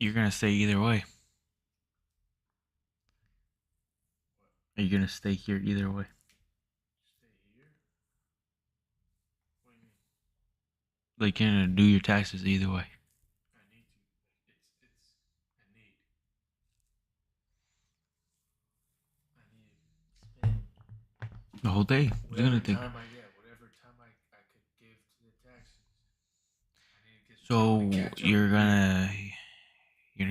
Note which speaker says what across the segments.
Speaker 1: You're gonna stay either way. Are you gonna stay here either way? Like you're gonna do your taxes either way. The whole day. It's gonna take. So you're gonna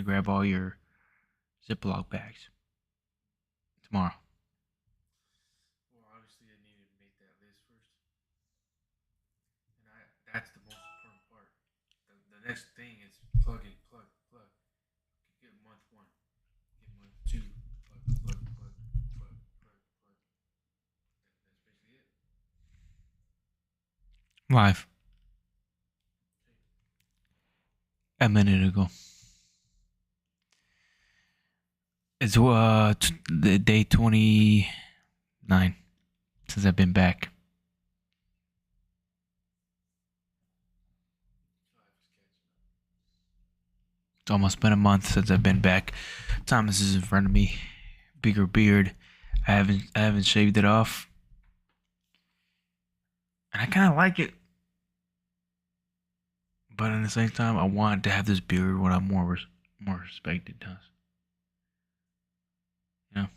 Speaker 1: grab all your Ziploc bags tomorrow. Live. A minute ago. It's the day 29 since I've been back. It's almost been a month since I've been back. Thomas is in front of me. Bigger beard. I haven't shaved it off. And I kinda like it. But at the same time I want to have this beard when I'm more respected, does. You know?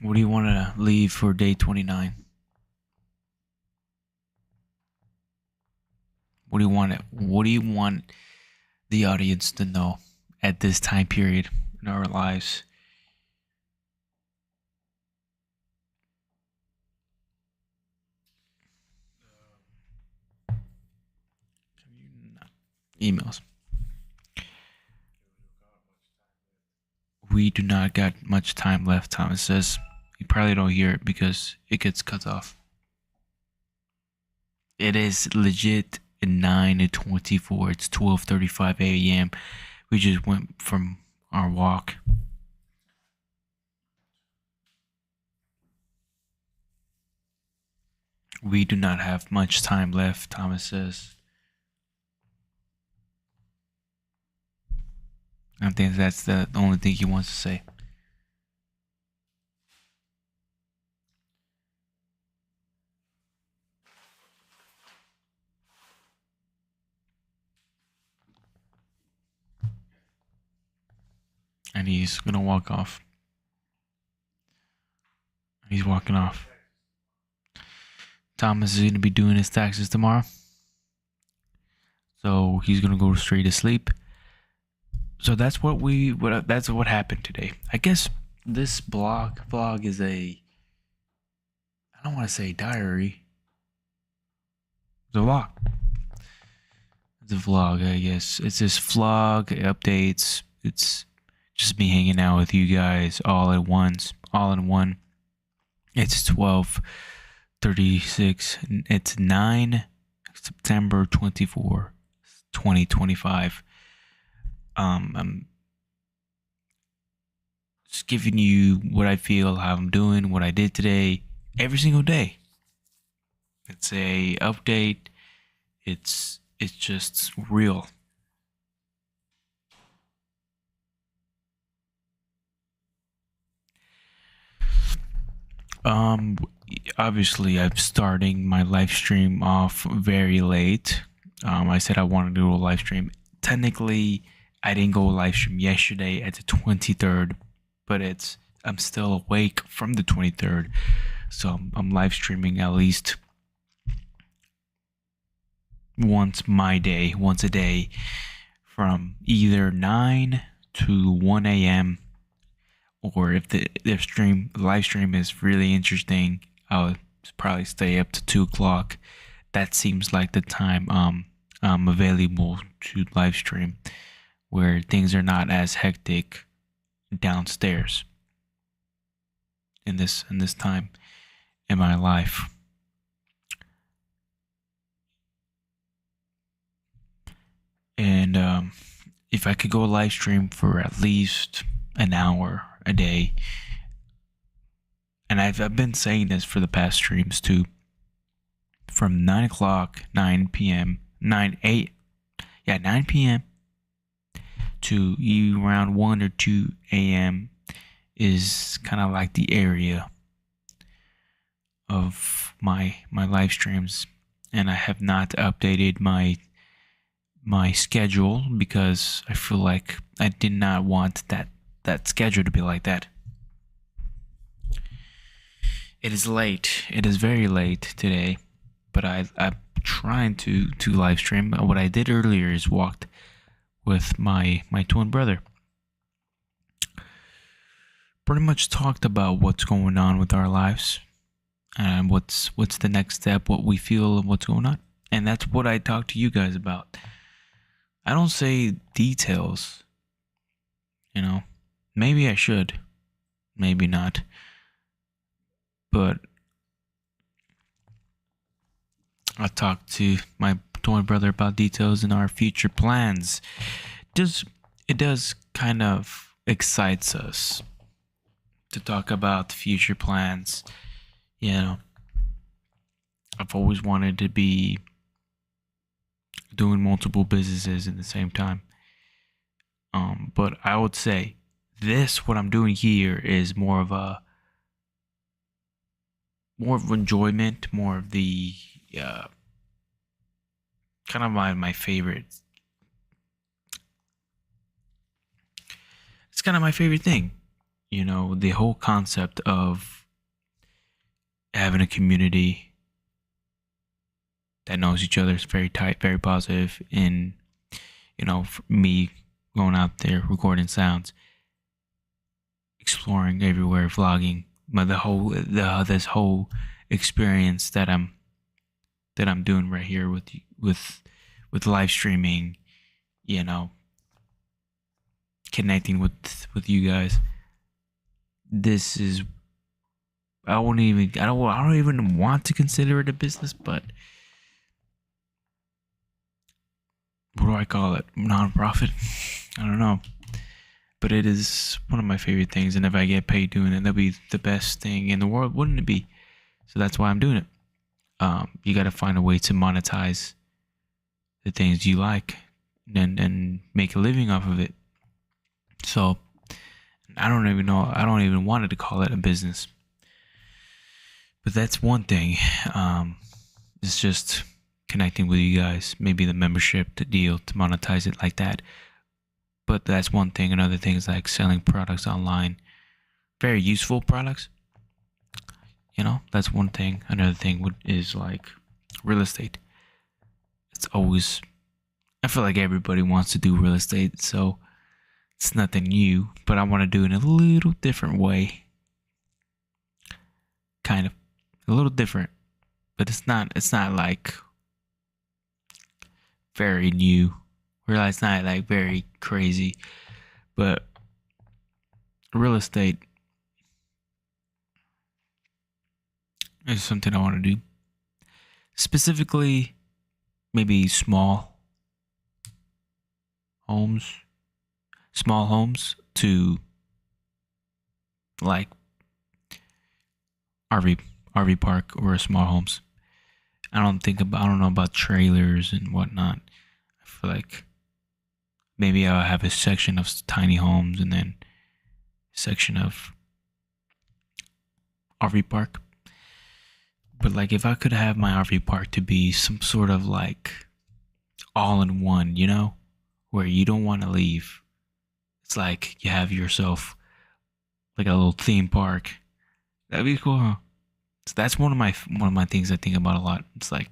Speaker 1: What do you wanna leave for day 29? What do you want the audience to know at this time period in our lives? Emails. We do not got much time left, Thomas says. You probably don't hear it because it gets cut off. It is legit 9:24. It's 12:35 a.m. We just went from our walk. We do not have much time left, Thomas says. I think that's the only thing he wants to say. And he's gonna walk off. He's walking off. Thomas is gonna be doing his taxes tomorrow. So he's gonna go straight to sleep. So that's what happened today. I guess this vlog is I don't want to say diary. It's a vlog. It's a vlog, I guess. It's this vlog updates. It's just me hanging out with you guys all at once, all in one. It's 12:36. It's 9 September 24, 2025. I'm just giving you what I feel, how I'm doing, what I did today, every single day. It's a update. It's just real. Obviously I'm starting my live stream off very late. I said I wanted to do a live stream. Technically I didn't go live stream yesterday at the 23rd, but I'm still awake from the 23rd, so I'm live streaming at least once a day, from either 9 to 1 a.m. Or if the live stream is really interesting, I'll probably stay up to 2 o'clock. That seems like the time I'm available to live stream, where things are not as hectic downstairs in this time in my life. And if I could go live stream for at least an hour a day, and I've been saying this for the past streams too, from 9 o'clock, 9 p.m., 9 to around 1 or 2 a.m. is kind of like the area of my live streams, and I have not updated my schedule because I feel like I did not want that schedule to be like that. It is late. It is very late today, but I'm trying to live stream. What I did earlier is walked with my twin brother. Pretty much talked about what's going on with our lives and what's the next step, what we feel, and what's going on. And that's what I talk to you guys about. I don't say details, you know. Maybe I should, maybe not. But I talked to my twin brother about details in our future plans. It does kind of excites us to talk about future plans. You know, I've always wanted to be doing multiple businesses at the same time. But I would say what I'm doing here is more of enjoyment, more of the kind of my favorite. It's kind of my favorite thing, you know, the whole concept of having a community that knows each other is very tight, very positive. In, you know, me going out there recording sounds, exploring everywhere, vlogging, but this whole experience that I'm doing right here with live streaming, you know, connecting with you guys. This is, I don't even want to consider it a business, but what do I call it? Non-profit? I don't know. But it is one of my favorite things, and if I get paid doing it, that'd be the best thing in the world, wouldn't it be? So that's why I'm doing it. You got to find a way to monetize the things you like and make a living off of it. So I don't even wanted to call it a business. But that's one thing. It's just connecting with you guys, maybe the membership, the deal to monetize it like that. But that's one thing. Another thing is like selling products online, very useful products. You know, that's one thing. Another thing is like real estate. It's always, I feel like everybody wants to do real estate, so it's nothing new, but I want to do it in a little different way. Kind of a little different, but it's not like very new. It's not like very crazy, but real estate is something I want to do. Specifically, maybe small homes to like RV park or small homes. I don't know about trailers and whatnot. I feel like maybe I'll have a section of tiny homes and then a section of RV park. But like if I could have my RV park to be some sort of like all in one, you know, where you don't want to leave. It's like you have yourself like a little theme park. That'd be cool, huh? So that's one of my things I think about a lot. It's like,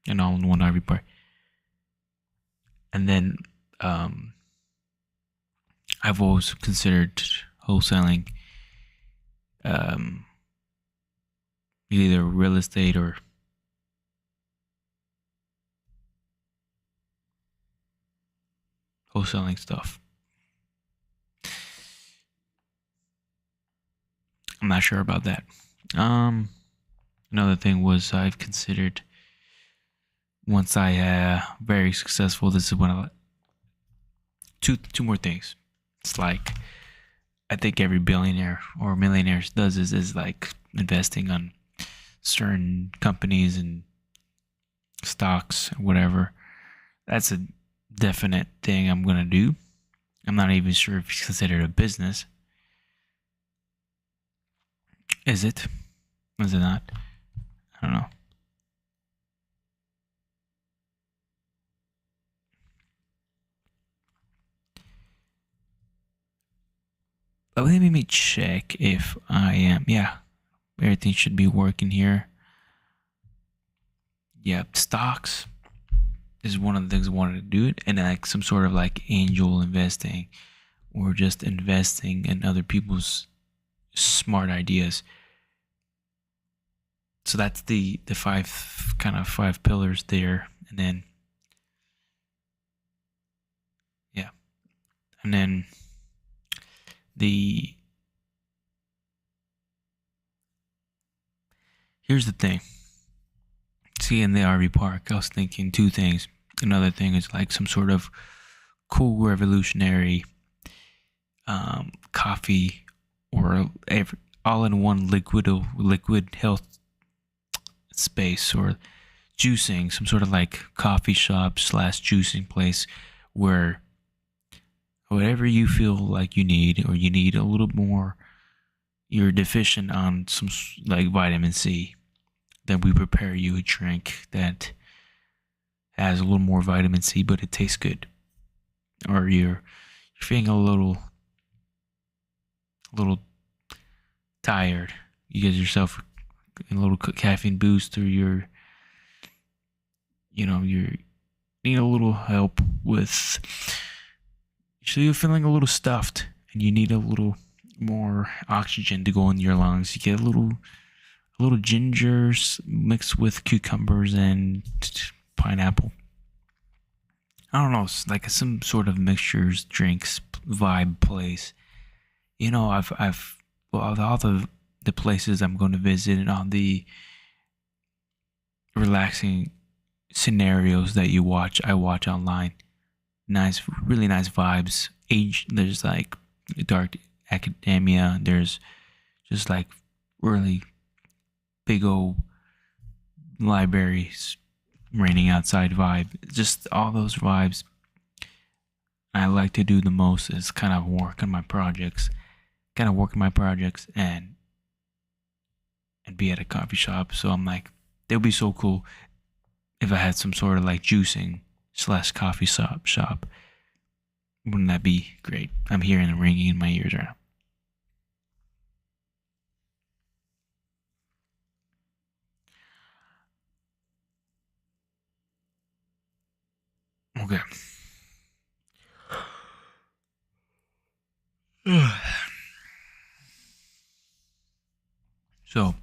Speaker 1: you know, in one RV park. And then I've always considered wholesaling either real estate or wholesaling stuff. I'm not sure about that. Another thing was I've considered, once I very successful, this is when I two more things. It's like I think every billionaire or millionaire does is like investing on certain companies and stocks, whatever. That's a definite thing I'm gonna do. I'm not even sure if it's considered a business. Is it? Is it not? I don't know. But let me check if I am. Yeah, everything should be working here. Yeah, stocks is one of the things I wanted to do it, and like some sort of like angel investing or just investing in other people's smart ideas. So that's the five pillars there, and then yeah, and then the here's the thing. See, in the RV park, I was thinking two things. Another thing is like some sort of cool revolutionary coffee or all-in-one liquid health space, or juicing, some sort of like coffee shop slash juicing place where whatever you feel like you need, or you need a little more, you're deficient on some like vitamin C, then we prepare you a drink that has a little more vitamin C, but it tastes good. Or you're feeling a little tired, you get yourself a little caffeine boost, or you need a little help with, so you're feeling a little stuffed and you need a little more oxygen to go in your lungs. You get a little ginger mixed with cucumbers and pineapple. I don't know, it's like some sort of mixtures, drinks, vibe place. I've well, all the places I'm going to visit and all the relaxing scenarios that I watch online. Nice, really nice vibes. There's like dark academia. There's just like really big old libraries, raining outside vibe. Just all those vibes I like to do the most is kind of work on my projects, and be at a coffee shop. So I'm like, it would be so cool if I had some sort of like juicing slash coffee shop. Wouldn't that be great? I'm hearing the ringing in my ears right now. Okay. So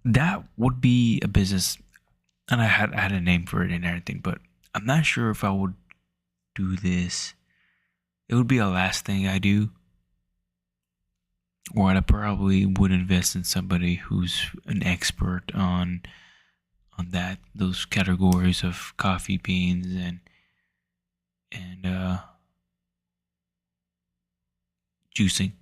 Speaker 1: that would be a business, and I had a name for it and everything, but I'm not sure if I would do this. It would be a last thing I do, or I probably would invest in somebody who's an expert on those categories of coffee beans and juicing.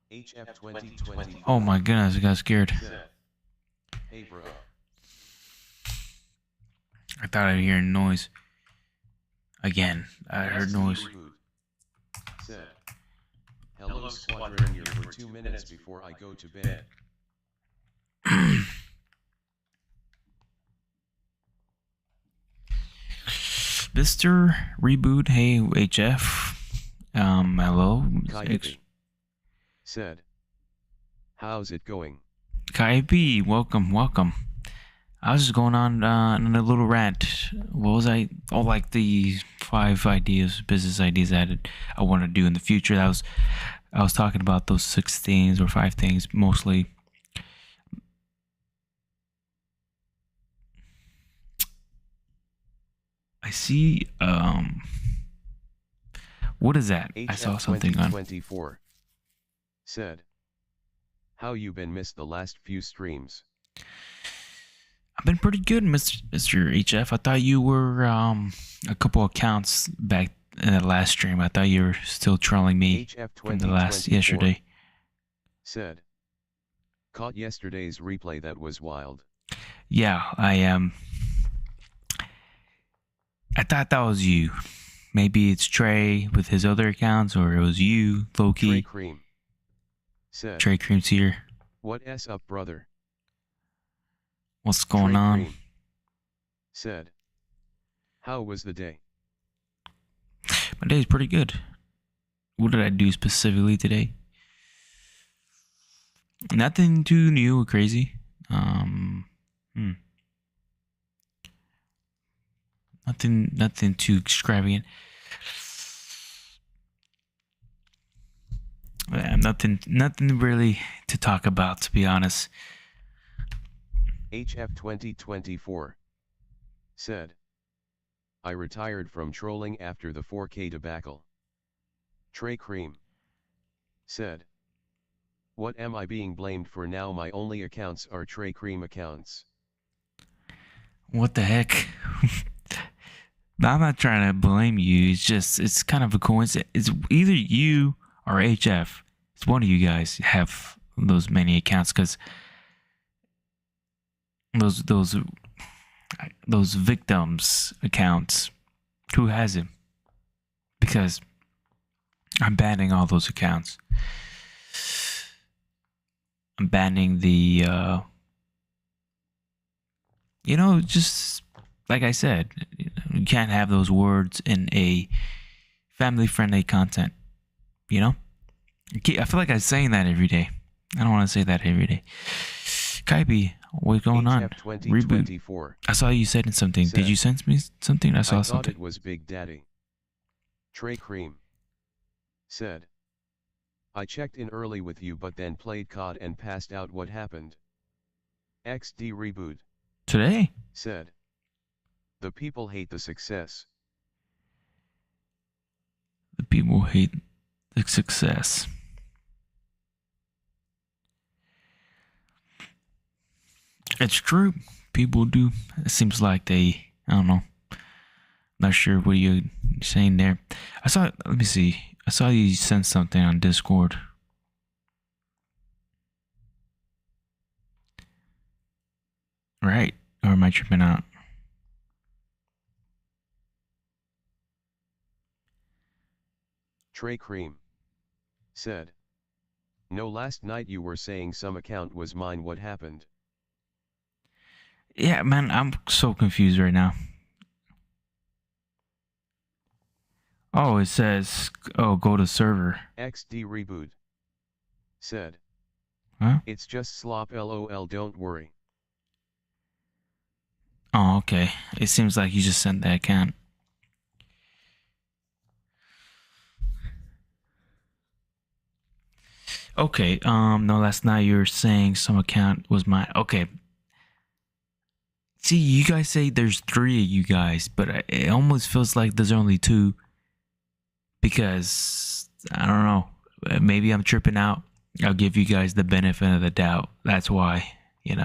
Speaker 2: HF 2020.
Speaker 1: Oh my goodness, I got scared.
Speaker 2: Hey bro.
Speaker 1: I thought I'd hear noise. Again, I heard noise.
Speaker 2: Said. Hello Squadron, here for 2 minutes before I go to bed.
Speaker 1: Mr. Reboot, hey HF. Hello.
Speaker 2: Said. How's it going?
Speaker 1: Kai welcome. I was just going on a little rant. What was I? Oh, like the 5 business ideas I want to do in the future. I was talking about those 6 things or 5 things mostly. I see. What is that? I saw something on.
Speaker 2: HF2024 said, how you been missed the last few streams?
Speaker 1: I've been pretty good, Mr. HF. I thought you were a couple accounts back in the last stream. I thought you were still trolling me from the last yesterday.
Speaker 2: Said, caught yesterday's replay, that was wild.
Speaker 1: Yeah, I thought that was you. Maybe it's Trey with his other accounts, or it was you, Loki.
Speaker 2: Trey Cream said,
Speaker 1: Trey Cream's here.
Speaker 2: What's up, brother?
Speaker 1: What's going
Speaker 2: Trey
Speaker 1: on?
Speaker 2: Cream said, how was the day?
Speaker 1: My day's pretty good. What did I do specifically today? Nothing too new or crazy. Nothing too extravagant. Nothing really to talk about, to be honest.
Speaker 2: HF2024 said, I retired from trolling after the 4K debacle. Trey Cream said, what am I being blamed for now? My only accounts are Trey Cream accounts.
Speaker 1: What the heck? I'm not trying to blame you. It's kind of a coincidence. It's either you or HF. It's one of you guys have those many accounts, because those victims accounts, who has him? Because I'm banning all those accounts. I'm banning the just like I said, you can't have those words in a family-friendly content. I feel like I'm saying that every day. I don't want to say that every day. Kaibi, what's going on? Reboot. I saw you said something. Did you send me something? I saw something.
Speaker 2: It was Big Daddy. Trey Cream said, I checked in early with you but then played COD and passed out. What happened? XD Reboot
Speaker 1: Today?
Speaker 2: Said, the people hate the success.
Speaker 1: The people hate the success. It's true. People do. It seems like I don't know. Not sure what you're saying there. let me see. I saw you send something on Discord. Right? Or am I tripping out?
Speaker 2: Trey Cream said, no, last night you were saying some account was mine. What happened?
Speaker 1: Yeah, man, I'm so confused right now. Oh, it says, go to server.
Speaker 2: XD Reboot said,
Speaker 1: huh?
Speaker 2: It's just slop, lol, don't worry.
Speaker 1: Oh, okay. It seems like you just sent that account. Okay, no, last night you were saying some account was mine. Okay. See, you guys say there's 3 of you guys, but it almost feels like there's only 2. Because, I don't know, maybe I'm tripping out. I'll give you guys the benefit of the doubt. That's why, you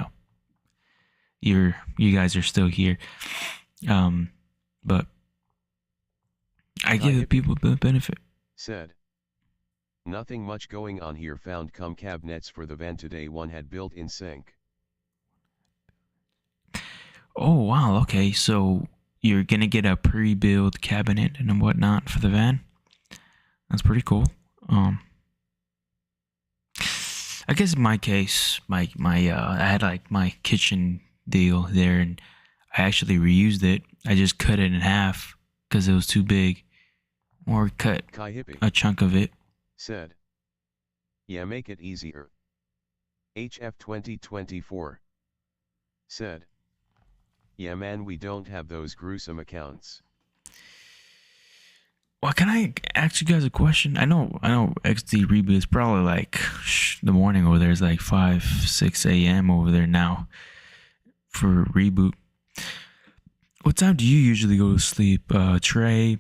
Speaker 1: guys are still here. But I give the people the benefit.
Speaker 2: Said, nothing much going on here. Found cum cabinets for the van today. One had built-in sink.
Speaker 1: Oh, wow. Okay, so you're gonna get a pre-built cabinet and whatnot for the van. That's pretty cool. I guess in my case, I had like my kitchen deal there, and I actually reused it. I just cut it in half because it was too big, or cut a chunk of it.
Speaker 2: Said, yeah, make it easier. HF 2024 said, yeah, man, we don't have those gruesome accounts.
Speaker 1: Well, can I ask you guys a question? I know XD Reboot is probably like the morning over there is like 5-6 a.m. over there now for Reboot. What time do you usually go to sleep, Trey,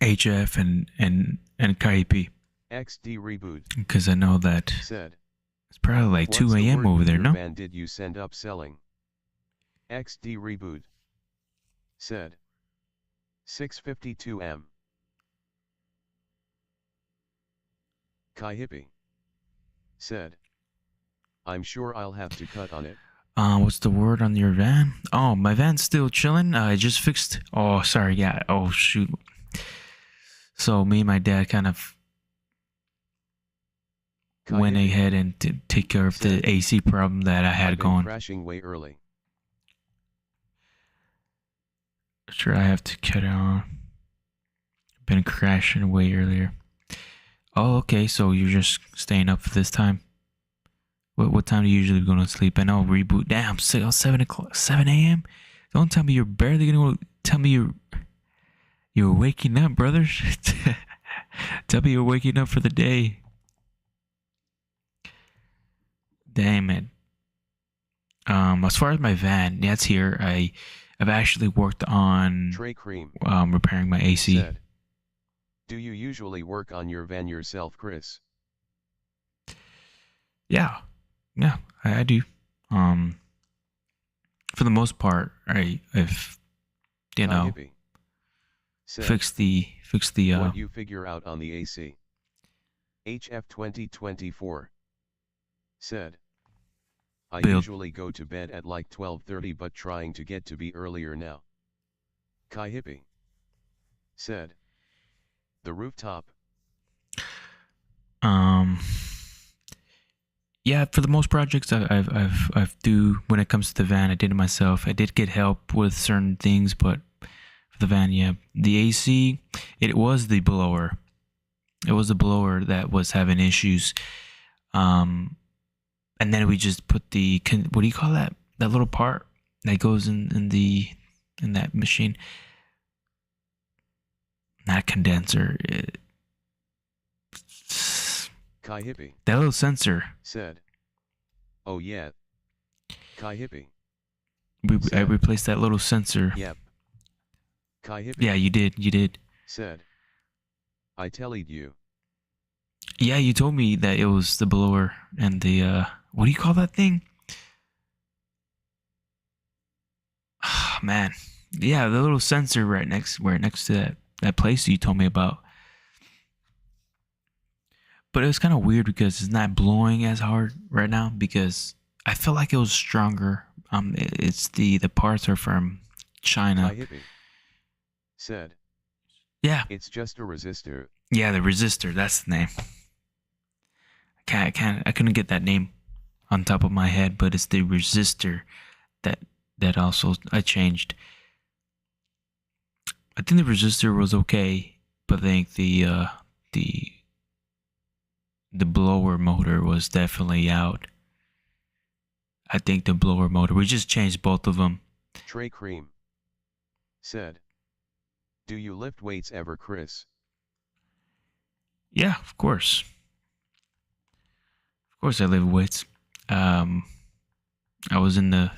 Speaker 1: HF, and KP?
Speaker 2: XD reboot.
Speaker 1: Because I know that
Speaker 2: Said.
Speaker 1: it's probably like
Speaker 2: What's
Speaker 1: 2
Speaker 2: the
Speaker 1: a.m.
Speaker 2: word
Speaker 1: over
Speaker 2: with
Speaker 1: there,
Speaker 2: your
Speaker 1: no?
Speaker 2: van did you send up selling? XD reboot. Said. 6:52 m. Kai Hippie. Said. I'm sure I'll have to cut on it.
Speaker 1: What's the word on your van? Oh, my van's still chilling. I just fixed. Oh, sorry. Yeah. Oh, shoot. So me and my dad kind of
Speaker 2: Kai
Speaker 1: went
Speaker 2: Hippie.
Speaker 1: ahead and take care of the
Speaker 2: Said.
Speaker 1: AC problem that I had
Speaker 2: I've been
Speaker 1: going.
Speaker 2: crashing way early.
Speaker 1: Sure, I have to cut it on. Been crashing way earlier. Oh, okay. So you're just staying up for this time. What time do you usually go to sleep? I know reboot. Damn, 7 o'clock, 7 a.m. Don't tell me you're barely gonna tell me you're waking up, brother. Tell me you're waking up for the day. Damn it. As far as my van, that's here. I've actually worked on
Speaker 2: Trey Cream.
Speaker 1: repairing my AC.
Speaker 2: Said. Do you usually work on your van yourself, Chris?
Speaker 1: Yeah, I do. For the most part, I've you
Speaker 2: Kai
Speaker 1: know
Speaker 2: Hippie. Said.
Speaker 1: fixed the
Speaker 2: What you figure out on the AC? HF 2024. Said. I
Speaker 1: build.
Speaker 2: usually go to bed at like 12:30 but trying to get to be earlier now. Kai Hippie. Said. The rooftop.
Speaker 1: Yeah, for the most projects I've do when it comes to the van, I did it myself. I did get help with certain things, but for the van, yeah, the AC, it was the blower. It was the blower that was having issues. And then we just put the what do you call that? That little part that goes in that machine. Not condenser.
Speaker 2: Kai Hippie.
Speaker 1: That little sensor.
Speaker 2: Said. Oh yeah. Kai Hippie.
Speaker 1: I replaced that little sensor.
Speaker 2: Yep. Kai Hippie.
Speaker 1: Yeah, you did.
Speaker 2: Said. I tellied you.
Speaker 1: Yeah, you told me that it was the blower and the what do you call that thing? Oh, man. Yeah, the little sensor right next to that place you told me about. But it was kind of weird because it's not blowing as hard right now because I felt like it was stronger. It's the parts are from China.
Speaker 2: Kai Hippie. Said.
Speaker 1: Yeah.
Speaker 2: It's just a resistor.
Speaker 1: Yeah, the resistor. That's the name. I couldn't get that name on top of my head, but it's the resistor that also I changed. I think the resistor was okay, but I think the blower motor was definitely out. I think the blower motor. We just changed both of them.
Speaker 2: Trey Cream. Said. Do you lift weights ever, Chris?
Speaker 1: Yeah, of course. Of course, I lift weights. I was in the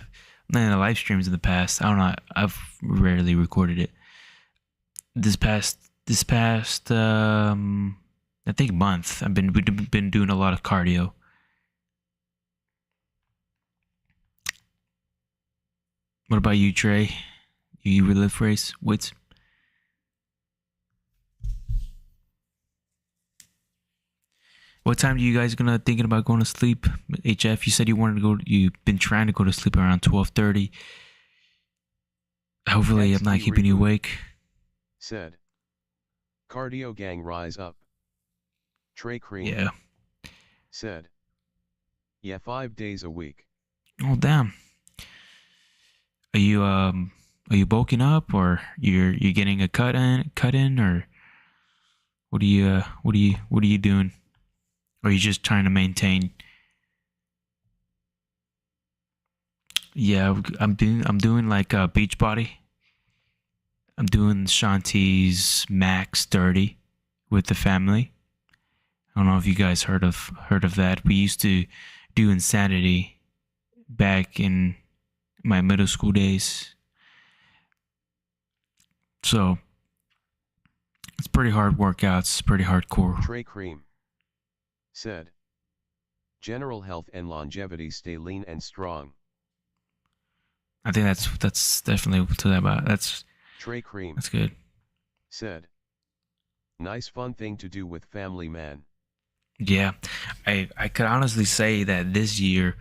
Speaker 1: live streams in the past. I don't know. I've rarely recorded it. This past I think month. We've been doing a lot of cardio. What about you, Trey? You lift weights? What time do you guys gonna thinking about going to sleep? HF, you said you've been trying to go to sleep around 12:30. Hopefully I'm not keeping you awake.
Speaker 2: Said. Cardio gang rise up. Trey Cream.
Speaker 1: Yeah.
Speaker 2: Said. Yeah, 5 days a week.
Speaker 1: Oh damn. Are you bulking up or you're getting a cut in or what are you doing? Or are you just trying to maintain? Yeah, I'm doing like a beach body. I'm doing Shanti's Max 30 with the family. I don't know if you guys heard of that. We used to do Insanity back in my middle school days. So it's pretty hard workouts, pretty hardcore.
Speaker 2: Trey Cream said, general health and longevity, stay lean and strong.
Speaker 1: I think that's definitely to that about.
Speaker 2: Trey Cream
Speaker 1: That's good.
Speaker 2: said, nice fun thing to do with family, man.
Speaker 1: Yeah, I could honestly say that this year,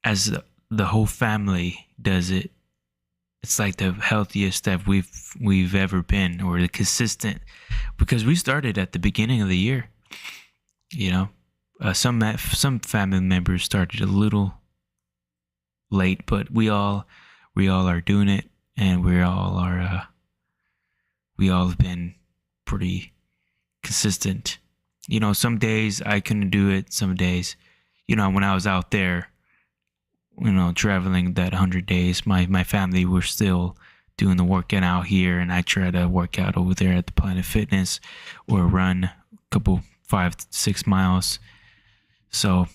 Speaker 1: as the whole family does it, it's like the healthiest that we've ever been, or the consistent, because we started at the beginning of the year. You know, some family members started a little late, but we all are doing it, and we all have been pretty consistent. You know, some days I couldn't do it. Some days, you know, when I was out there, you know, traveling that 100 days, my family were still doing the workout out here, and I try to work out over there at the Planet Fitness or run a couple 5 to 6 miles. So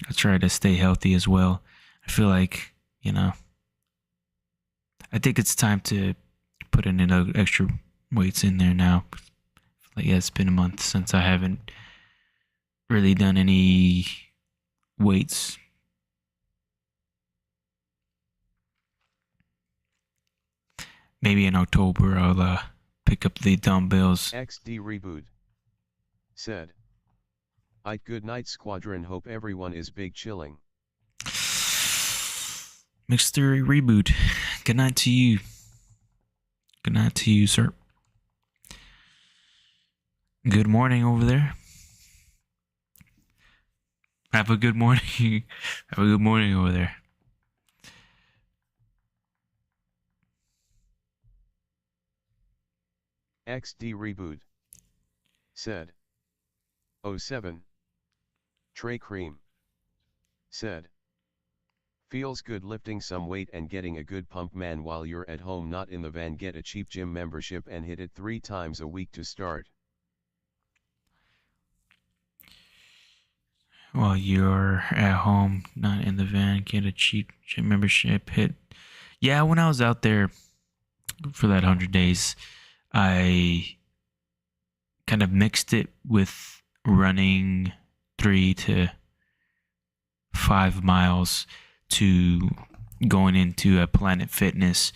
Speaker 1: I try to stay healthy as well. I feel like, you know, I think it's time to put in extra weights in there now. Like, yeah, it's been a month since I haven't really done any weights. Maybe in October I'll pick up the dumbbells.
Speaker 2: XD Reboot said, Ike, good night squadron, hope everyone is big chilling.
Speaker 1: Mixed Theory Reboot. Good night to you. Good night to you, sir. Good morning over there. Have a good morning. Have a good morning over there.
Speaker 2: XD Reboot said, 07. Trey Cream said, feels good lifting some weight and getting a good pump, man, while you're at home not in the van. Get a cheap gym membership and hit it 3 times a week to start.
Speaker 1: While you're at home, not in the van, get a cheap gym membership. Yeah, when I was out there for that 100 days, I kind of mixed it with running 3 to 5 miles to going into a Planet Fitness.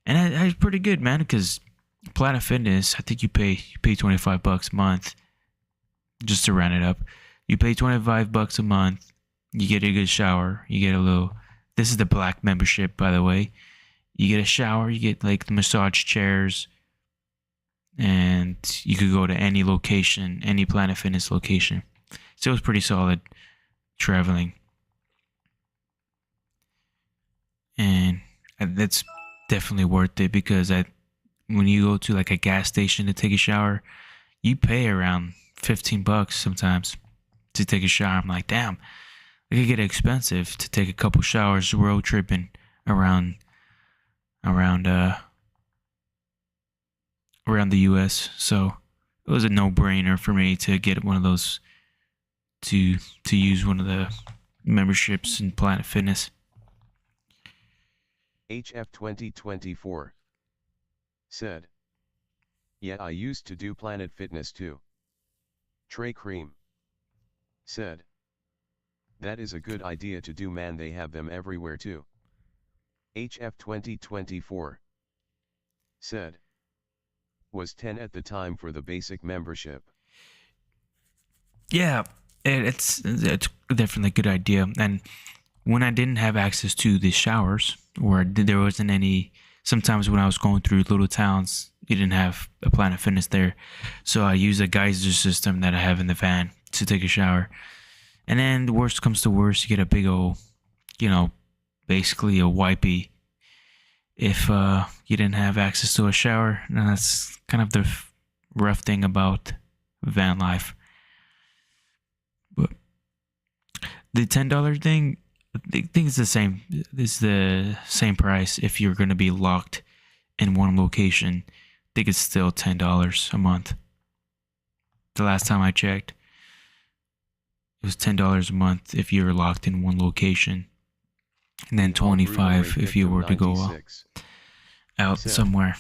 Speaker 1: And I was pretty good, man, because Planet Fitness, I think you pay $25 a month just to run it up. You pay $25 a month. You get a good shower. You get a little. This is the black membership, by the way. You get a shower. You get like the massage chairs, and you could go to any location, any Planet Fitness location. So it was pretty solid traveling, and that's definitely worth it, because when you go to like a gas station to take a shower, you pay around $15 sometimes to take a shower. I'm like, damn, it could get expensive to take a couple showers road tripping around the U.S. So it was a no-brainer for me to get one of those, to use one of the memberships in Planet Fitness.
Speaker 2: HF 2024 said, yeah, I used to do Planet Fitness too. Trey Cream said, that is a good idea to do, man, they have them everywhere too. HF 2024 said, was 10 at the time for the basic membership.
Speaker 1: Yeah, it's definitely a good idea. And when I didn't have access to the showers, or there wasn't any, sometimes when I was going through little towns, you didn't have a Planet Fitness there. So I use a geyser system that I have in the van to take a shower. And then the worst comes to worst, you get a big old, you know, basically a wipey if you didn't have access to a shower. And that's kind of the rough thing about van life. But the $10 thing, I think it's the same. It's the same price if you're going to be locked in one location. I think it's still $10 a month. The last time I checked, it was $10 a month if you're locked in one location, and then $25 if you were to go out somewhere.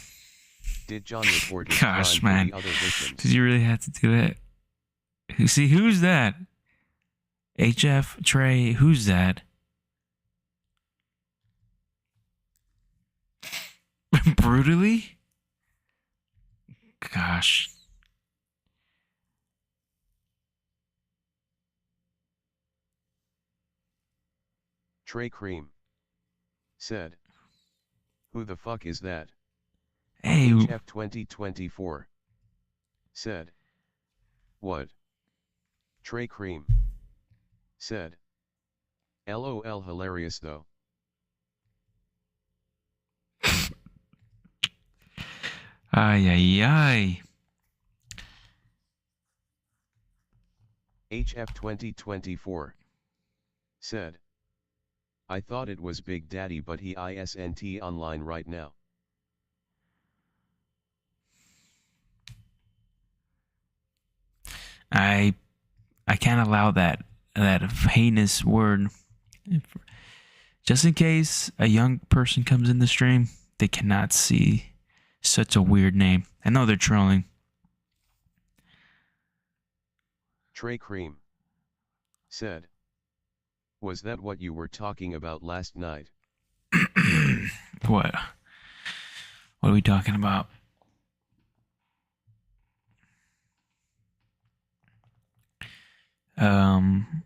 Speaker 2: Did John report his
Speaker 1: Gosh,
Speaker 2: crime
Speaker 1: man.
Speaker 2: to the other victims?
Speaker 1: Did you really have to do that? See, who's that? HF, Trey, who's that? Brutally? Gosh.
Speaker 2: Trey Cream said, "Who the fuck is that?"
Speaker 1: Hey,
Speaker 2: HF 2024 said, "What?" Trey Cream said, "LOL, hilarious though."
Speaker 1: ay, ay, ay.
Speaker 2: HF 2024 said, "I thought it was Big Daddy, but he isn't online right now."
Speaker 1: I can't allow that heinous word. Just in case a young person comes in the stream, they cannot see such a weird name. I know they're trolling.
Speaker 2: Trey Cream said, "Was that what you were talking about last night?"
Speaker 1: What? What are we talking about? Um,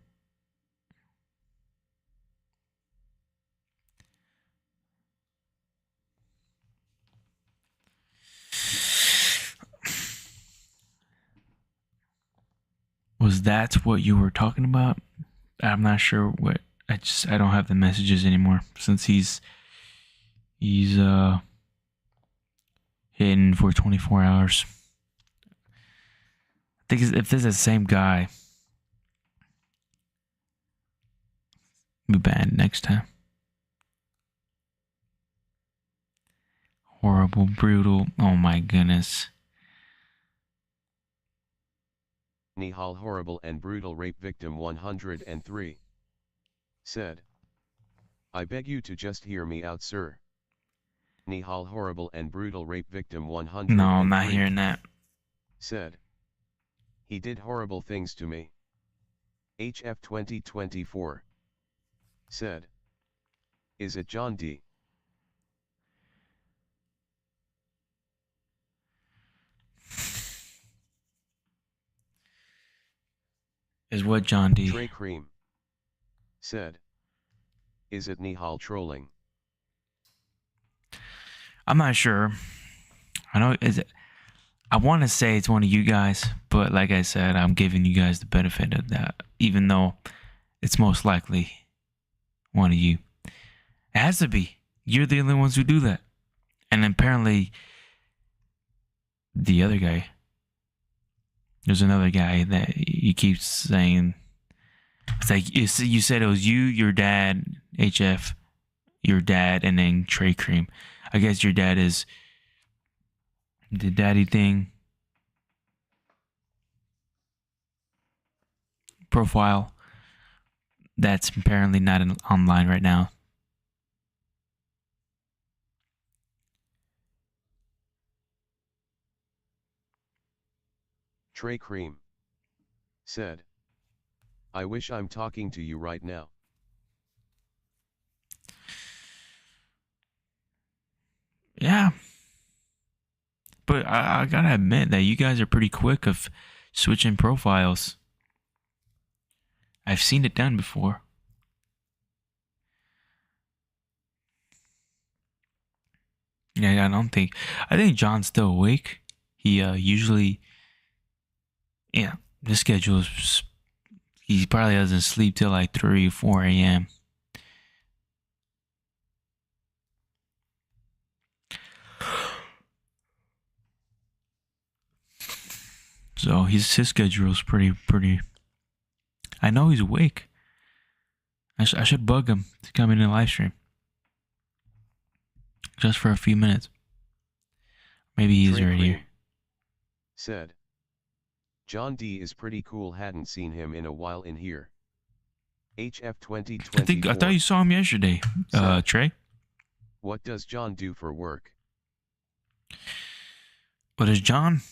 Speaker 1: was that what you were talking about? I'm not sure what. I don't have the messages anymore since he's hidden for 24 hours. I think if this is the same guy, be banned next time. Horrible, brutal. Oh my goodness.
Speaker 2: Nihal horrible and brutal rape victim 103 said, "I beg you to just hear me out, sir." Nihal horrible and brutal rape victim 103
Speaker 1: No, I'm not hearing that.
Speaker 2: said, "He did horrible things to me." HF 2024 said, "Is it John D?"
Speaker 1: Is what John D?
Speaker 2: Trey Cream said, "Is it Nihal trolling?"
Speaker 1: I'm not sure. I know I want to say it's one of you guys, but like I said, I'm giving you guys the benefit of that, even though it's most likely one of you. It has to be. You're the only ones who do that, and apparently the other guy. There's another guy that you keep saying. It's like you said it was you, your dad, HF, your dad, and then Trey Cream. I guess your dad is the daddy thing profile. That's apparently not online right now.
Speaker 2: Trey Cream said, "I wish I'm talking to you right now."
Speaker 1: Yeah. But I gotta admit that you guys are pretty quick of switching profiles. I've seen it done before. Yeah, I think John's still awake. He usually, yeah, his schedule is, he probably doesn't sleep till like 3 or 4 a.m. So his schedule is pretty. I know he's awake. I should bug him to come in the live stream. Just for a few minutes. Maybe he's
Speaker 2: Trey
Speaker 1: right
Speaker 2: Cream
Speaker 1: here.
Speaker 2: said, "John D is pretty cool, hadn't seen him in a while in here." HF 2024
Speaker 1: I thought you saw him yesterday,
Speaker 2: said,
Speaker 1: Trey.
Speaker 2: "What does John do for work?"
Speaker 1: What is John?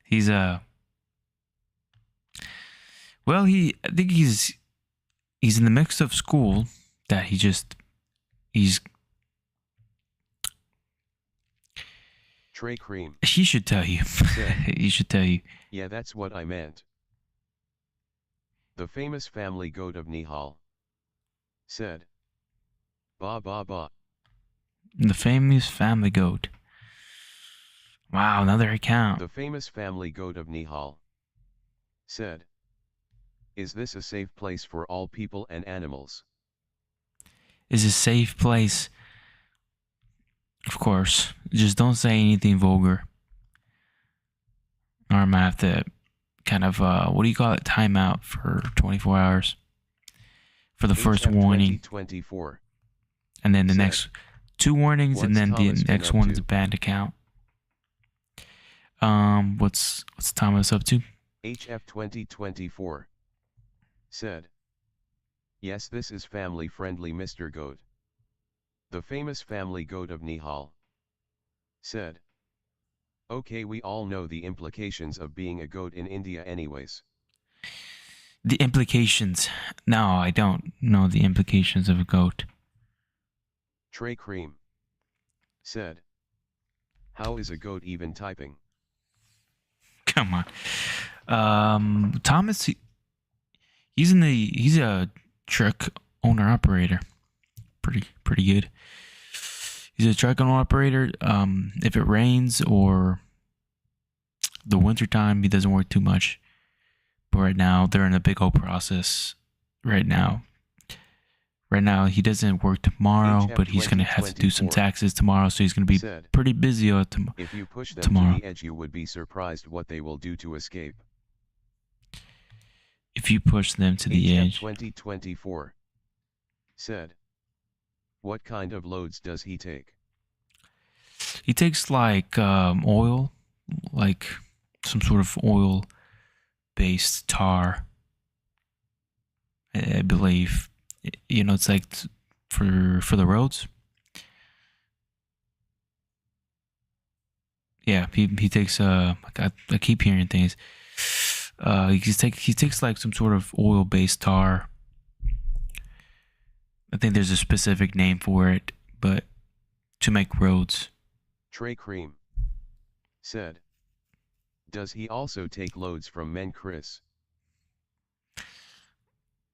Speaker 1: He's well, I think he's in the mix of school that he's
Speaker 2: Trey Cream.
Speaker 1: he should tell you. He should tell you.
Speaker 2: Yeah, that's what I meant. The famous family goat of Nihal said, "Ba ba ba."
Speaker 1: The famous family goat. Wow, another account.
Speaker 2: The famous family goat of Nihal said, "Is this a safe place for all people and animals?"
Speaker 1: Is a safe place. Of course. Just don't say anything vulgar. Or I'm gonna have to kind of what do you call it? Time out for 24 hours. For the first warning.
Speaker 2: 2024.
Speaker 1: And then the
Speaker 2: said,
Speaker 1: next 2 warnings, and then
Speaker 2: Thomas
Speaker 1: the next one is a banned account. What's Thomas up to?
Speaker 2: HF 2024 said, "Yes, this is family friendly, Mr. Goat." The famous family goat of Nihal said, "Okay, we all know the implications of being a goat in India anyways."
Speaker 1: The implications. No, I don't know the implications of a goat.
Speaker 2: Trey Cream said, "How is a goat even typing?"
Speaker 1: Come on. Thomas, he's a truck owner operator. Pretty good. He's a truck owner operator. If it rains or the winter time, he doesn't work too much. But right now, they're in a big old process. Right now, he doesn't work tomorrow, but he's gonna have to do some taxes tomorrow, so he's gonna be pretty busy
Speaker 2: If you push them
Speaker 1: tomorrow.
Speaker 2: to the edge, you would be surprised what they will do to escape.
Speaker 1: If you push them to the edge.
Speaker 2: 2024 said, "What kind of loads does he take?"
Speaker 1: He takes like oil, like some sort of oil-based tar. I believe, it's like for the roads. Yeah, he takes I keep hearing things. He takes like some sort of oil-based tar. I think there's a specific name for it, but to make roads.
Speaker 2: Trey Cream said, "Does he also take loads from men, Chris?"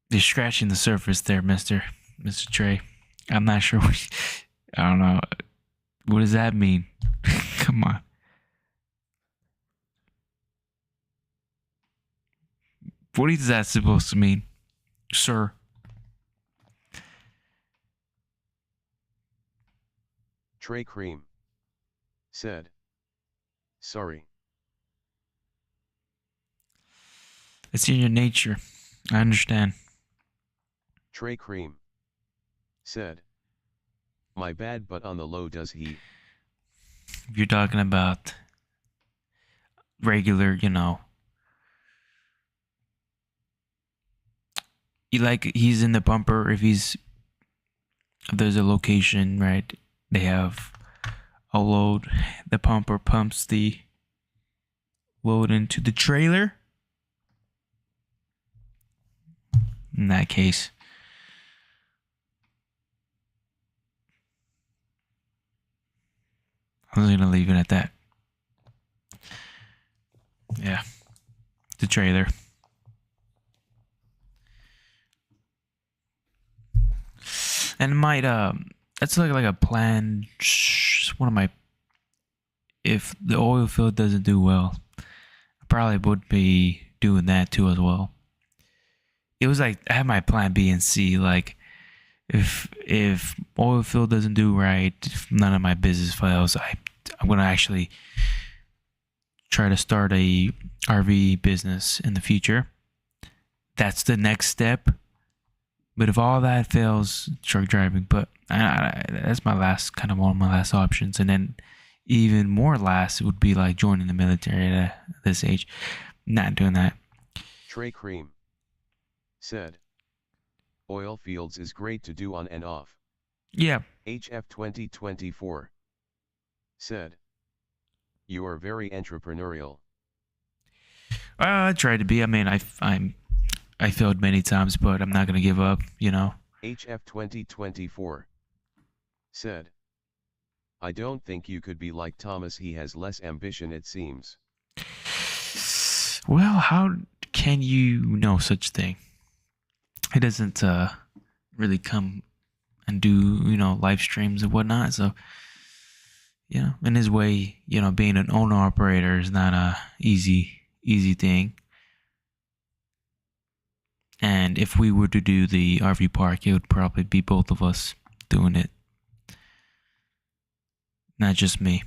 Speaker 1: You're scratching the surface there, Mr. Trey. I'm not sure. I don't know. What does that mean? Come on. What is that supposed to mean, sir?
Speaker 2: Trey Cream said, "Sorry."
Speaker 1: It's in your nature. I understand.
Speaker 2: Trey Cream said, "My bad, but on the low, does he?"
Speaker 1: If you're talking about regular, he's in the bumper. If there's a location, right? They have a load. The pumper pumps the load into the trailer. In that case, I'm just gonna leave it at that. Yeah, the trailer. And it might that's like a plan. One of my, if the oil field doesn't do well, I probably would be doing that too as well. It was like I have my plan B and C. Like if oil field doesn't do right, if none of my business fails, I'm gonna actually try to start a RV business in the future. That's the next step. But if all that fails, truck driving. But that's my last, kind of one of my last options. And then even more last would be like joining the military at this age. Not doing that.
Speaker 2: Trey Cream said, "Oil fields is great to do on and off."
Speaker 1: Yeah.
Speaker 2: HF 2024 said, you are very entrepreneurial.
Speaker 1: I try to be. I mean, I failed many times, but I'm not gonna give up. You know.
Speaker 2: HF 2024 said, I don't think you could be like Thomas, he has less ambition it seems.
Speaker 1: Well, how can you know such thing? He doesn't really come and do live streams and whatnot. So in his way, being an owner operator is not a easy thing. And if we were to do the RV park, it would probably be both of us doing it, not just me.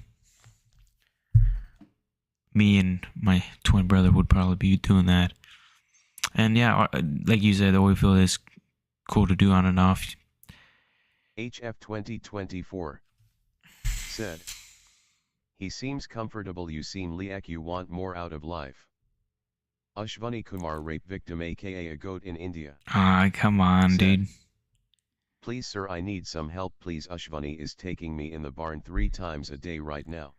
Speaker 1: Me and my twin brother would probably be doing that. And yeah, like you said, the oil field is cool to do on and off.
Speaker 2: HF 2024 said, he seems comfortable, you seem like you want more out of life. Ashwani Kumar rape victim aka a goat in India.
Speaker 1: Ah, come on,
Speaker 2: said,
Speaker 1: dude.
Speaker 2: Please sir, I need some help please. Ashwani is taking me in the barn 3 times a day right now.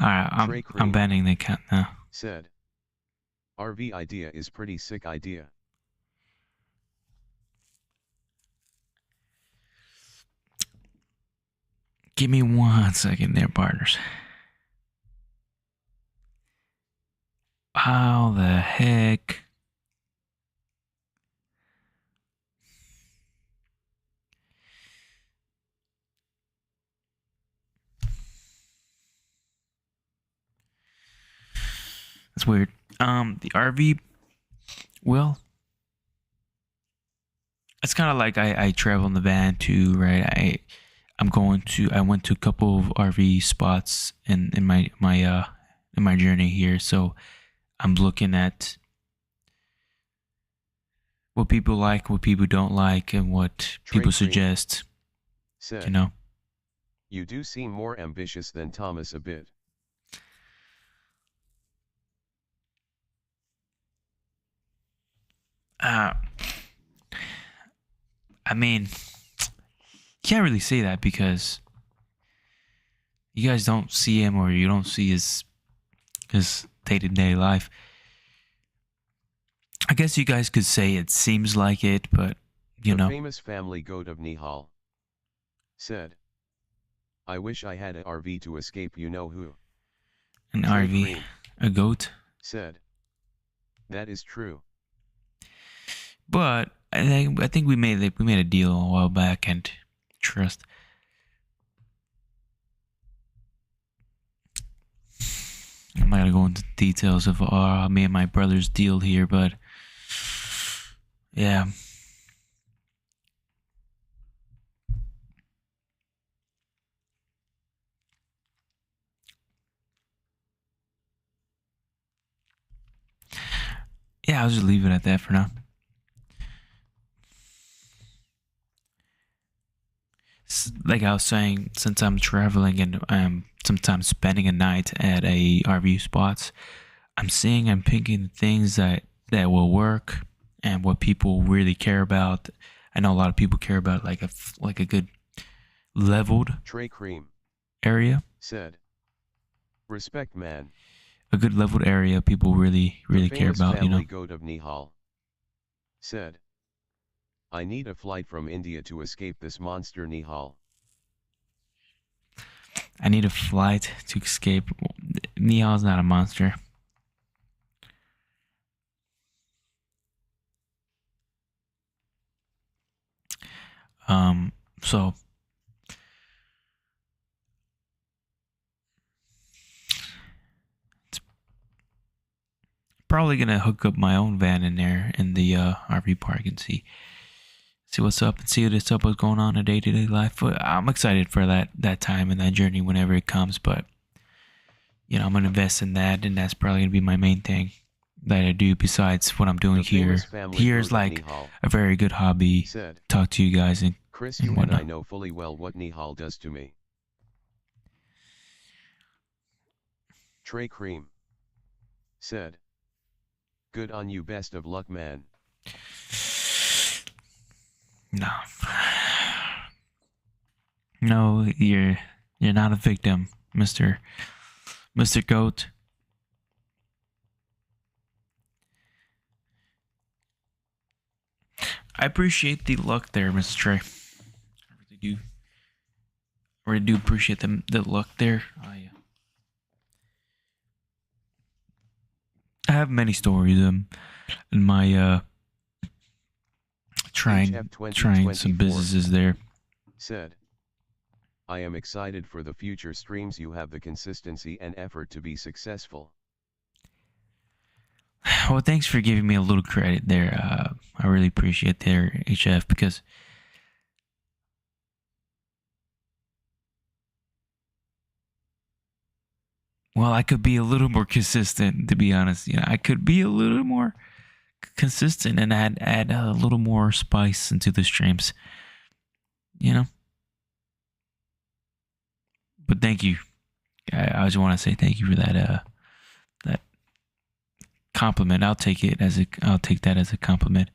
Speaker 1: Alright, I'm banning the account now.
Speaker 2: Said, RV idea is pretty sick idea.
Speaker 1: Give me 1 second there, partners. How the heck? That's weird. The RV, well, it's kind of like I travel in the van too, right? I went to a couple of RV spots in my journey here, so I'm looking at what people like, what people don't like, and what people suggest.
Speaker 2: Said, you do seem more ambitious than Thomas a bit.
Speaker 1: I mean, you can't really say that because you guys don't see him or you don't see his day-to-day life. I guess you guys could say it seems like it, but
Speaker 2: the famous family goat of Nihal said, I wish I had an RV to escape, you know who.
Speaker 1: An RV? A goat?
Speaker 2: Said, that is true.
Speaker 1: But I think we made a deal a while back, and trust. I'm not gonna go into details of me and my brother's deal here, but yeah. Yeah, I'll just leave it at that for now. Like I was saying, since I'm traveling and I'm sometimes spending a night at a RV spots, I'm picking things that will work and what people really care about. I know a lot of people care about like a good leveled
Speaker 2: Trey Cream
Speaker 1: area.
Speaker 2: Said, respect man.
Speaker 1: A good leveled area people really care about,
Speaker 2: family goat of Nihal said, I need a flight from India to escape this monster Nihal.
Speaker 1: I need a flight to escape. Nihal's not a monster. So it's probably gonna hook up my own van in there in the RV park and see what's up and see what's going on in day-to-day life. But I'm excited for that time and that journey whenever it comes. But I'm gonna invest in that, and that's probably gonna be my main thing that I do besides what I'm doing here. Here's like a very good hobby.
Speaker 2: Said,
Speaker 1: talk to you guys and
Speaker 2: Chris, you and I know fully well what Nihal does to me. Trey Cream said, good on you, best of luck man.
Speaker 1: No, you're not a victim. Mister Goat. I appreciate the luck there, Mr. Trey. I really do. I really do appreciate the luck there. I have many stories in my trying some businesses there.
Speaker 2: Said, I am excited for the future streams. You have the consistency and effort to be successful.
Speaker 1: Well, thanks for giving me a little credit there. I really appreciate there, HF, because well, I could be a little more consistent. To be honest, I could be a little more consistent and add a little more spice into the streams. But thank you. I just want to say thank you for that compliment. I'll take that as a compliment.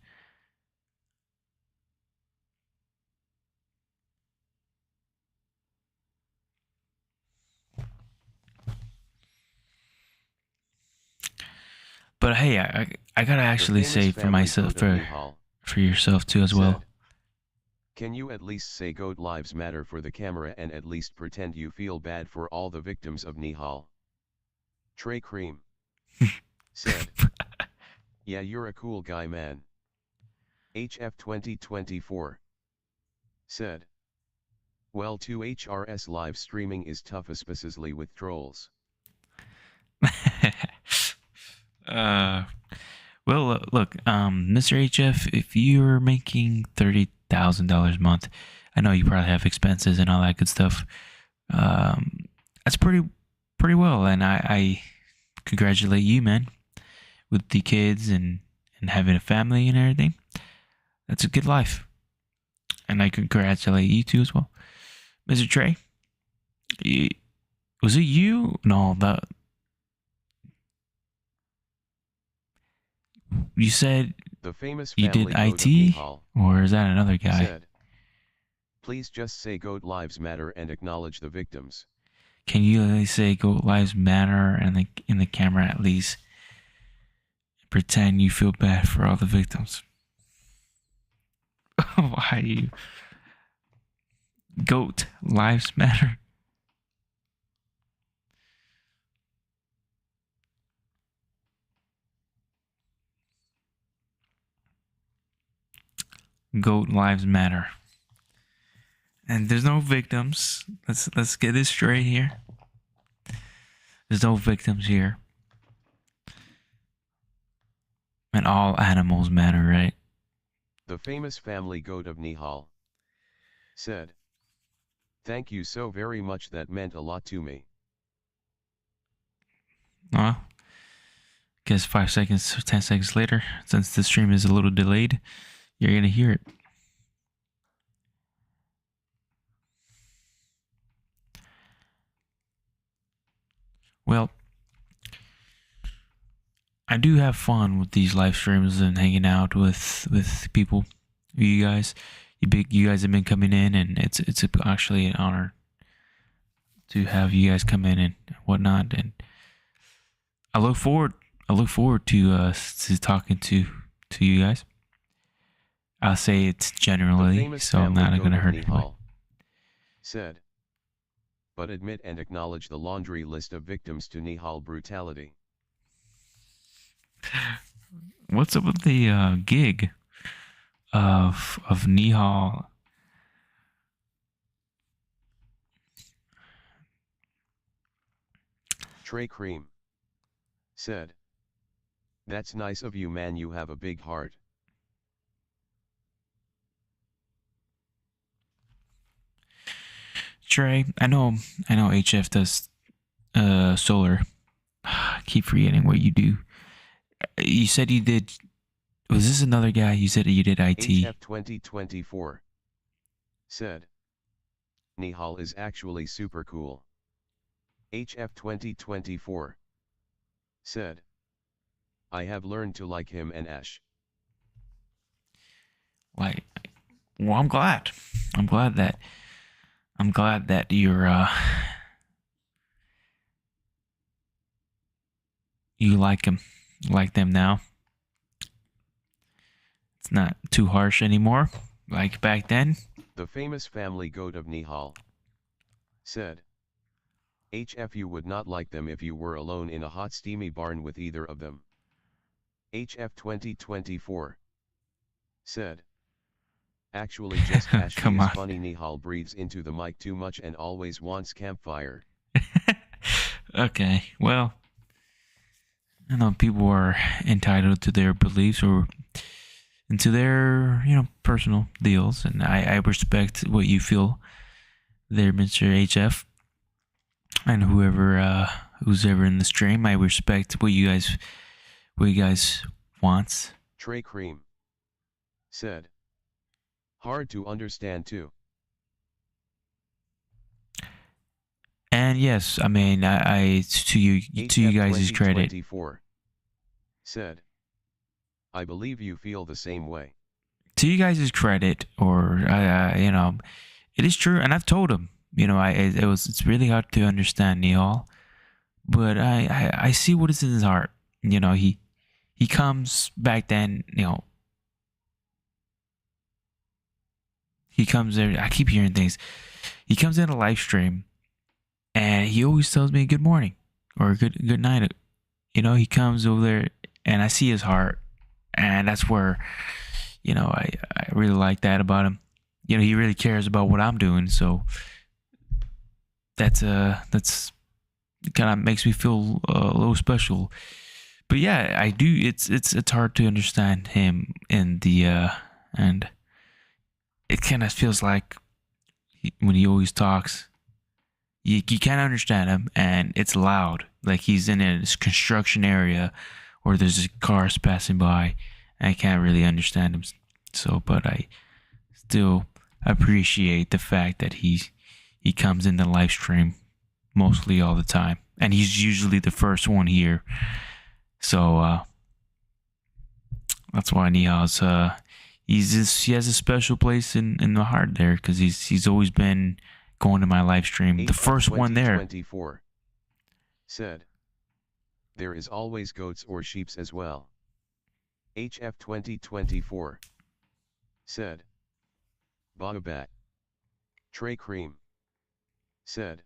Speaker 1: But hey, I gotta actually say for myself, for yourself too as well.
Speaker 2: Can you at least say Goat Lives Matter for the camera and at least pretend you feel bad for all the victims of Nihal? Trey Cream said, yeah, you're a cool guy, man. HF 2024 said, well, 2HRS live streaming is tough, especially with trolls.
Speaker 1: Well, look, Mr. HF, if you're making $30,000 a month, I know you probably have expenses and all that good stuff. That's pretty well, and I congratulate you, man, with the kids and having a family and everything. That's a good life, and I congratulate you too as well, Mr. Trey. Was it you? No, you said
Speaker 2: the famous
Speaker 1: you did IT, or is that another guy?
Speaker 2: Said, please just say Goat Lives Matter and acknowledge the victims.
Speaker 1: Can you at least say Goat Lives Matter and in the camera at least pretend you feel bad for all the victims? Why you? Goat Lives Matter. Goat Lives Matter. And there's no victims. Let's get this straight here. There's no victims here. And all animals matter, right?
Speaker 2: The famous family goat of Nihal said, thank you so very much, that meant a lot to me.
Speaker 1: Well, guess 5 seconds, 10 seconds later, since the stream is a little delayed, you're gonna hear it. Well, I do have fun with these live streams and hanging out with people, you guys. You guys have been coming in, and it's actually an honor to have you guys come in and whatnot. And I look forward to talking to you guys. I'll say it's generally, so I'm not gonna hurt anyone.
Speaker 2: Said, but admit and acknowledge the laundry list of victims to Nihal brutality.
Speaker 1: What's up with the gig of Nihal?
Speaker 2: Trey Cream said, that's nice of you, man, you have a big heart.
Speaker 1: Trey, I know HF does solar. I keep forgetting what you do. You said you did. Was this another guy? You said you did IT.
Speaker 2: HF 2024 said, Nihal is actually super cool. HF 2024 said, I have learned to like him and Ash.
Speaker 1: Like, well, I'm glad that you're you like them now. It's not too harsh anymore, like back then.
Speaker 2: The famous family goat of Nihal said, HF you would not like them if you were alone in a hot steamy barn with either of them. HF 2024 said, actually just as she
Speaker 1: Come
Speaker 2: is
Speaker 1: on.
Speaker 2: funny. Nihal breathes into the mic too much and always wants campfire.
Speaker 1: Okay, well, I know people are entitled to their beliefs or into their, personal deals, and I respect what you feel there, Mr. HF, and who's ever in the stream. I respect what you guys wants.
Speaker 2: Trey Cream said, hard to understand too.
Speaker 1: And yes, I mean, I to you guys' credit.
Speaker 2: Said, I believe you feel the same way.
Speaker 1: To you guys' credit, or it is true, and I've told him, it's really hard to understand Nihal, but I see what is in his heart. He comes back then, he comes there. I keep hearing things. He comes in a live stream, and he always tells me good morning or good night. He comes over there, and I see his heart, and that's where, I really like that about him. He really cares about what I'm doing, so that's kind of makes me feel a little special. But yeah, I do. It's hard to understand him in the and it kind of feels like when he always talks, you can't understand him, and it's loud. Like he's in a construction area, or there's cars passing by. I can't really understand him. So, but I still appreciate the fact that he comes in the live stream mostly all the time, and he's usually the first one here. So that's why Nihal's he has a special place in the heart there, because he's always been going to my live stream, the first one there.
Speaker 2: 24 said, there is always goats or sheeps as well. HF 2024 said, Baobab. Trey Cream said,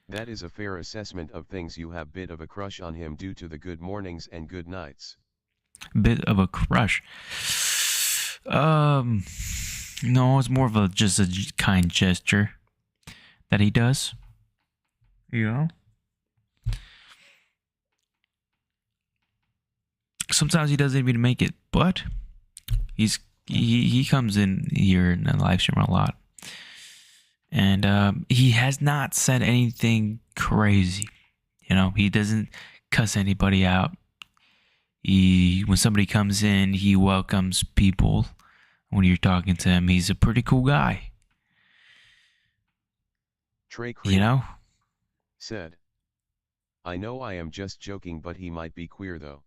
Speaker 2: that is a fair assessment of things. You have bit of a crush on him due to the good mornings and good nights.
Speaker 1: Bit of a crush. No, it's more of just a kind gesture that he does. Sometimes he doesn't even make it, but he comes in here in the live stream a lot, and he has not said anything crazy. He doesn't cuss anybody out. When somebody comes in, he welcomes people. When you're talking to him, he's a pretty cool guy.
Speaker 2: Trey Cream said, I know I am just joking, but he might be queer though.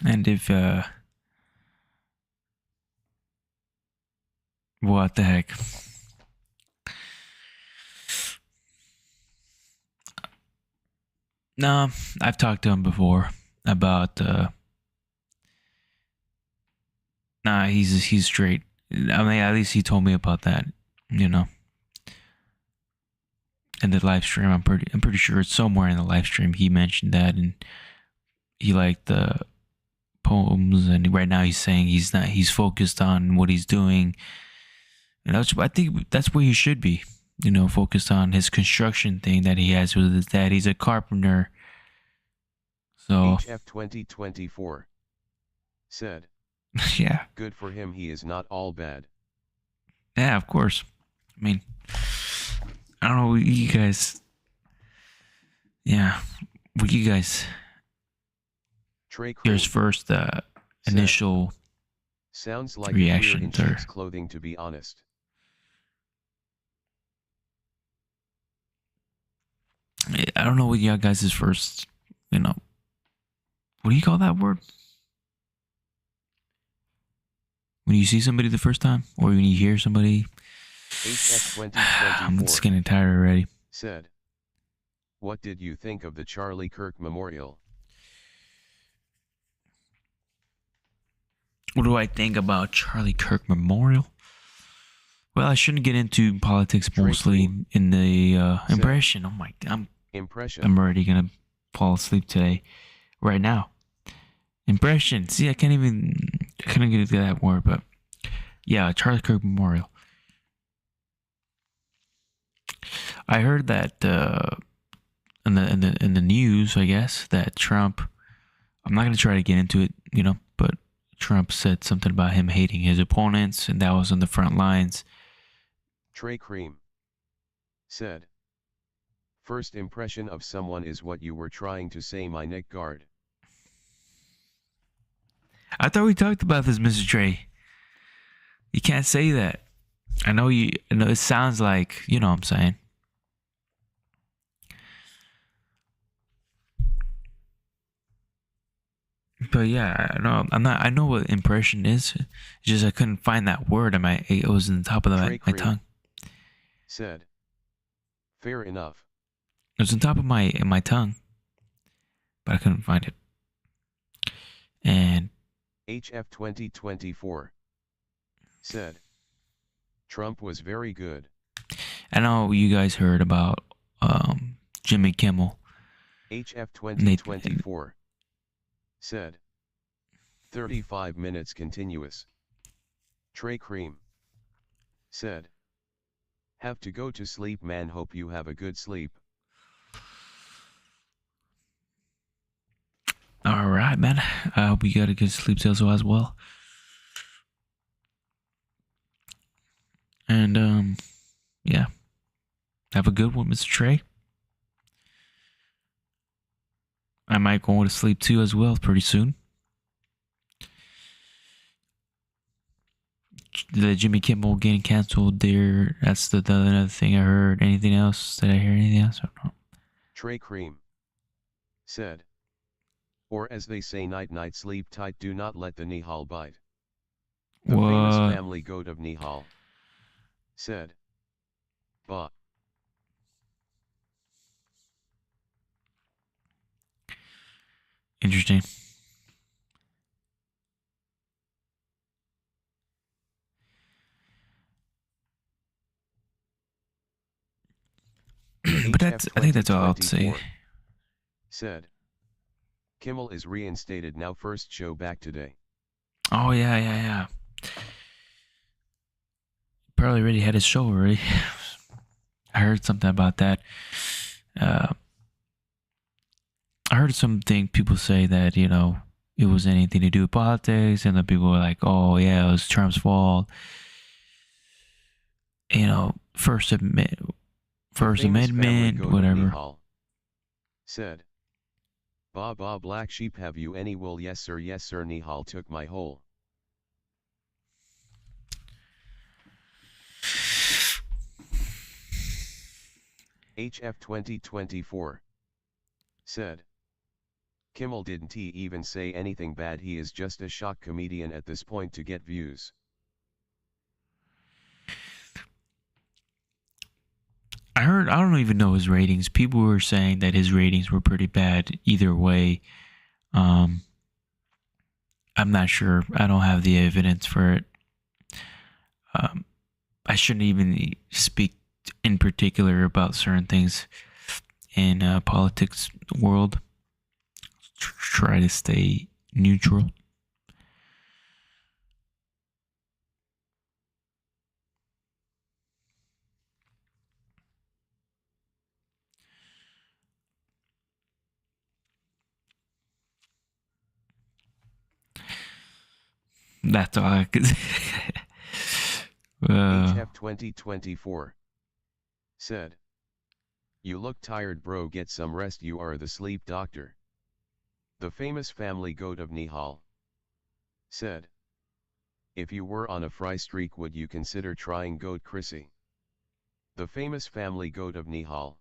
Speaker 1: And if what the heck? No, I've talked to him before about nah, he's straight. I mean, at least he told me about that, in the live stream. I'm pretty sure it's somewhere in the live stream he mentioned that, and he liked the poems, and right now he's saying he's focused on what he's doing, and I think that's where he should be, focused on his construction thing that he has with his dad. He's a carpenter. So
Speaker 2: HF 2024 said,
Speaker 1: yeah,
Speaker 2: good for him, he is not all bad.
Speaker 1: Yeah, of course. I mean, I don't know what you guys. Yeah, what you guys. Here's first initial
Speaker 2: sounds like
Speaker 1: reaction
Speaker 2: in sheep's clothing, to be honest.
Speaker 1: I don't know what y'all guys' first, what do you call that word? When you see somebody the first time, or when you hear somebody
Speaker 2: HF
Speaker 1: I'm just
Speaker 2: 2024
Speaker 1: getting tired already.
Speaker 2: said, what did you think of the Charlie Kirk Memorial?
Speaker 1: What do I think about Charlie Kirk Memorial? Well, I shouldn't get into politics
Speaker 2: Trey
Speaker 1: mostly
Speaker 2: Cream
Speaker 1: in the
Speaker 2: said,
Speaker 1: impression. Oh my,
Speaker 2: impression.
Speaker 1: I'm already gonna fall asleep today, right now. Impression. See, I couldn't get to that word, but yeah, Charlie Kirk Memorial. I heard that in the news, I guess, that Trump. I'm not gonna try to get into it, but Trump said something about him hating his opponents, and that was on the front lines.
Speaker 2: Trey Cream said, first impression of someone is what you were trying to say, my neck guard.
Speaker 1: I thought we talked about this, Mr. Trey. You can't say that. I know you. I know it sounds like you know what I'm saying. But yeah, I know. I'm not. I know what impression is. It's just I couldn't find that word. It was in the top of my tongue.
Speaker 2: Said, fair enough.
Speaker 1: It was on top of my tongue, but I couldn't find it. And
Speaker 2: HF 2024 said, Trump was very good.
Speaker 1: I know you guys heard about Jimmy Kimmel.
Speaker 2: HF 2024 said, 35 minutes continuous. Trey Cream said, have to go to sleep, man, hope you have a good sleep.
Speaker 1: All right, man. I hope you got a good sleep also as well. And yeah. Have a good one, Mr. Trey. I might go to sleep too as well pretty soon. The Jimmy Kimmel getting canceled there. That's the other thing I heard. Anything else? Did I hear anything else? I don't know.
Speaker 2: Trey Cream said, or as they say, night night, sleep tight, do not let the Nihal bite. The famous family goat of Nihal said, bah.
Speaker 1: Interesting. But I think that's all I'll say.
Speaker 2: Said, Kimmel is reinstated now, first show back today.
Speaker 1: Oh yeah. Probably already had his show already. I heard something about that. I heard something people say that it was anything to do with politics, and then people were like, "Oh yeah, it was Trump's fault." First Amendment, whatever.
Speaker 2: Said, Ba black sheep, have you any wool? Yes sir, Nihal took my hole. HF 2024 said, Kimmel didn't he even say anything bad, he is just a shock comedian at this point to get views.
Speaker 1: I don't even know his ratings. People were saying that his ratings were pretty bad either way. I'm not sure. I don't have the evidence for it. I shouldn't even speak in particular about certain things in politics world. Try to stay neutral. That's all I could say.
Speaker 2: HF 2024 said, you look tired, bro, get some rest, you are the sleep doctor. The famous family goat of Nihal said, if you were on a fry streak, would you consider trying goat Chrissy? The famous family goat of Nihal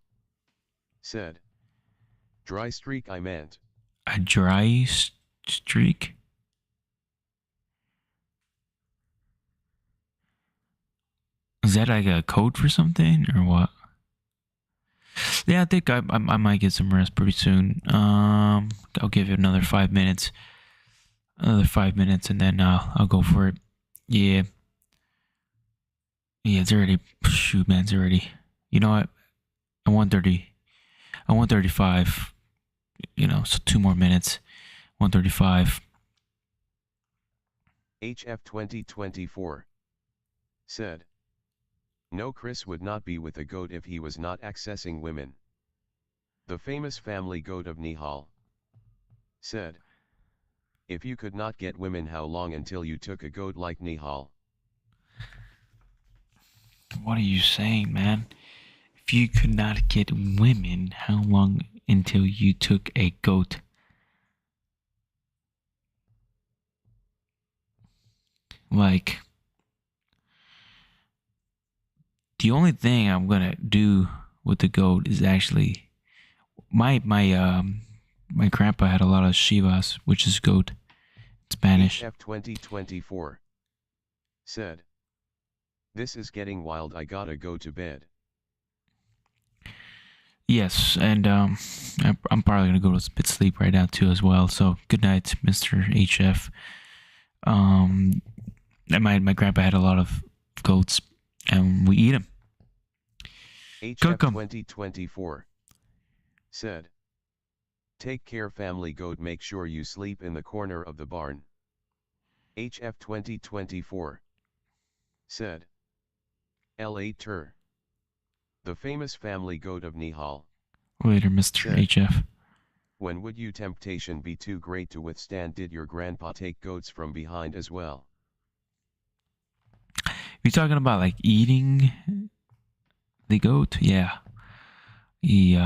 Speaker 2: said, dry streak, I meant.
Speaker 1: A dry streak? Is that like a code for something or what? Yeah, I think I might get some rest pretty soon. I'll give it another 5 minutes, and then I'll go for it. Yeah, yeah, it's already shoot, man, it's already. You know what? I 130. I 135. So 2 more minutes. 135.
Speaker 2: HF 2024 said, no, Chris would not be with a goat if he was not accessing women. The famous family goat of Nihal said, if you could not get women, how long until you took a goat like Nihal?
Speaker 1: What are you saying, man? If you could not get women, how long until you took a goat? Like, the only thing I'm gonna do with the goat is actually my grandpa had a lot of Shivas, which is goat in Spanish.
Speaker 2: HF 2024 said, this is getting wild, I gotta go to bed.
Speaker 1: Yes, and I'm probably gonna go to sleep right now too as well. So good night, Mr. HF. My grandpa had a lot of goats, and we eat them.
Speaker 2: HF 2024 said, take care, family goat, make sure you sleep in the corner of the barn. HF 2024 said, LA Tur, the famous family goat of Nihal.
Speaker 1: Later, Mr.
Speaker 2: said,
Speaker 1: HF.
Speaker 2: when would you temptation be too great to withstand? Did your grandpa take goats from behind as well?
Speaker 1: You talking about like eating the goat? Yeah. We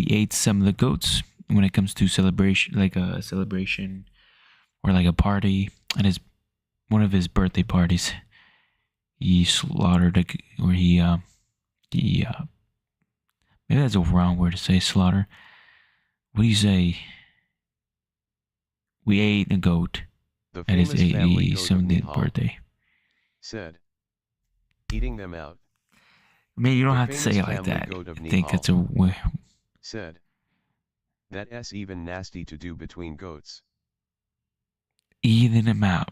Speaker 1: ate some of the goats when it comes to celebration, like a celebration or like a party, and one of his birthday parties. He slaughtered maybe that's a wrong word to say, slaughter. What do you say? We ate a goat
Speaker 2: The
Speaker 1: at his
Speaker 2: famous family goat of
Speaker 1: 70th
Speaker 2: Nihal
Speaker 1: birthday.
Speaker 2: said, eating them out.
Speaker 1: I mean, you don't
Speaker 2: The
Speaker 1: have to say it
Speaker 2: famous
Speaker 1: like
Speaker 2: family
Speaker 1: that.
Speaker 2: goat of
Speaker 1: I think
Speaker 2: Nihal
Speaker 1: that's a way.
Speaker 2: said, that's even nasty to do between goats.
Speaker 1: Eating them out.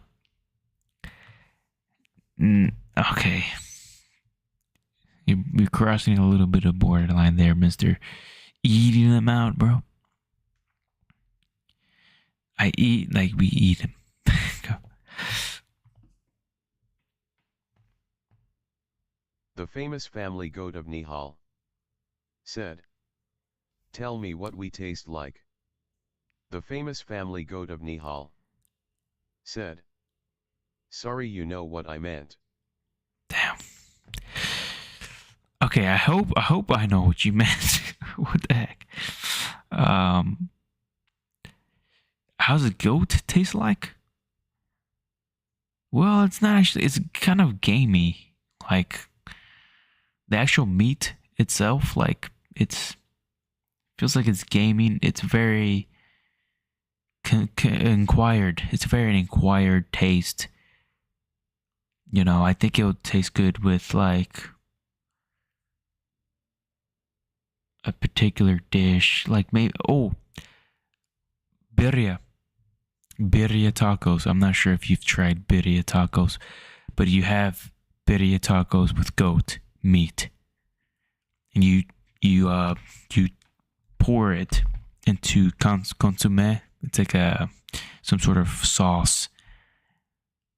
Speaker 1: Okay. You're crossing a little bit of borderline there, mister. Eating them out, bro. I eat like we eat them.
Speaker 2: The famous family goat of Nihal said, tell me what we taste like. The famous family goat of Nihal said, sorry, you know what I meant.
Speaker 1: Damn. Okay, I hope I know what you meant. What the heck? How's a goat taste like? Well, it's not actually. It's kind of gamey. Like the actual meat itself, like it's feels like it's gaming. It's very inquired. It's a very inquired taste. I think it would taste good with like a particular dish, like maybe birria tacos. I'm not sure if you've tried birria tacos, but you have birria tacos with goat meat, and you pour it into consomme. It's like some sort of sauce,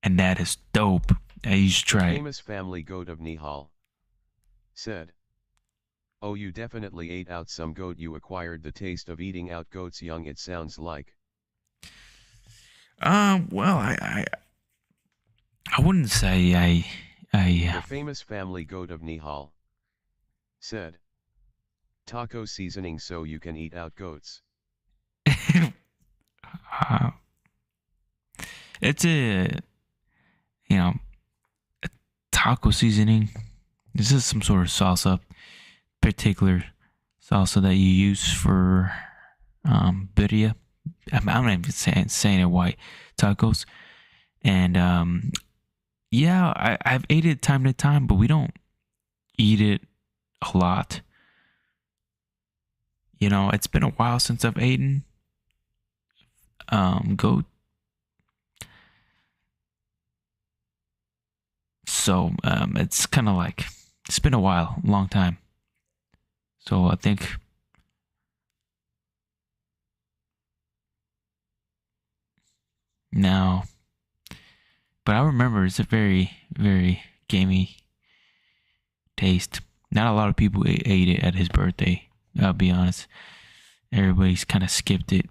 Speaker 1: and that is dope. You should try it.
Speaker 2: Famous family goat of Nihal said, oh, you definitely ate out some goat. You acquired the taste of eating out goats young, it sounds like.
Speaker 1: Well, I wouldn't say
Speaker 2: The famous family goat of Nihal said, taco seasoning so you can eat out goats.
Speaker 1: It's a taco seasoning. This is some sort of salsa, particular salsa that you use for birria. I'm not even saying it white tacos, and Yeah, I've ate it time to time, but we don't eat it a lot. You know, it's been a while since I've eaten goat. So it's kind of like it's been a while, a long time. So I think now, but I remember it's a very very gamey taste. Not a lot of people ate it at his birthday. I'll be honest. Everybody's kind of skipped it.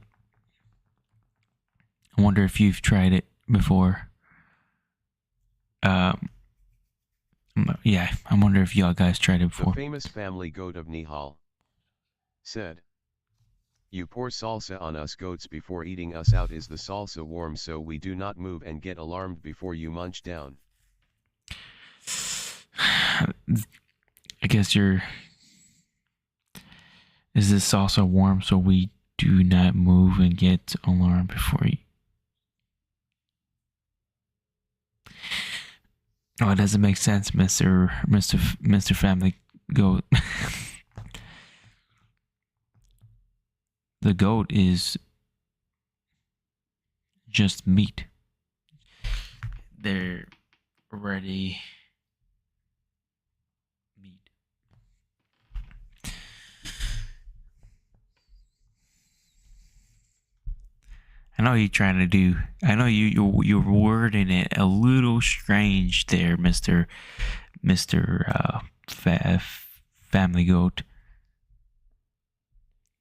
Speaker 1: I wonder if you've tried it before. Um, yeah, I wonder if y'all guys tried it
Speaker 2: The
Speaker 1: before.
Speaker 2: famous family goat of Nihal said, "You pour salsa on us goats before eating us out. Is the salsa warm so we do not move and get alarmed before you munch down?"
Speaker 1: I guess you're. Is this also warm so we do not move and get alarmed before you? Oh, it doesn't make sense, Mister Family Goat. The goat is just meat. They're already meat. I know you're trying to do. I know you're wording it a little strange there, Mister Family Goat.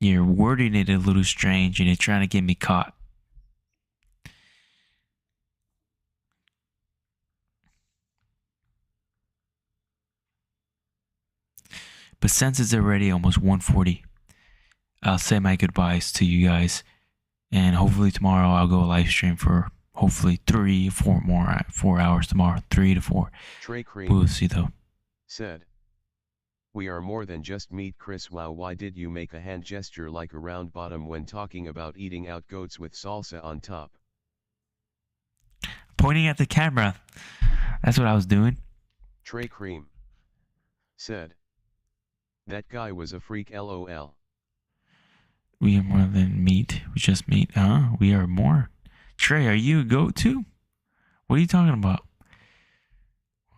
Speaker 1: You're wording it a little strange, and you're trying to get me caught. But since it's already almost 1:40, I'll say my goodbyes to you guys, and hopefully tomorrow I'll go live stream for hopefully 4 hours tomorrow, 3 to 4.
Speaker 2: Trey Cream
Speaker 1: We'll see though.
Speaker 2: said, "We are more than just meat, Chris. Wow, why did you make a hand gesture like a round bottom when talking about eating out goats with salsa on top?"
Speaker 1: Pointing at the camera. That's what I was doing.
Speaker 2: Trey Cream said, "That guy was a freak, lol."
Speaker 1: We are more than meat. We just meat. We are more. Trey, are you a goat too? What are you talking about?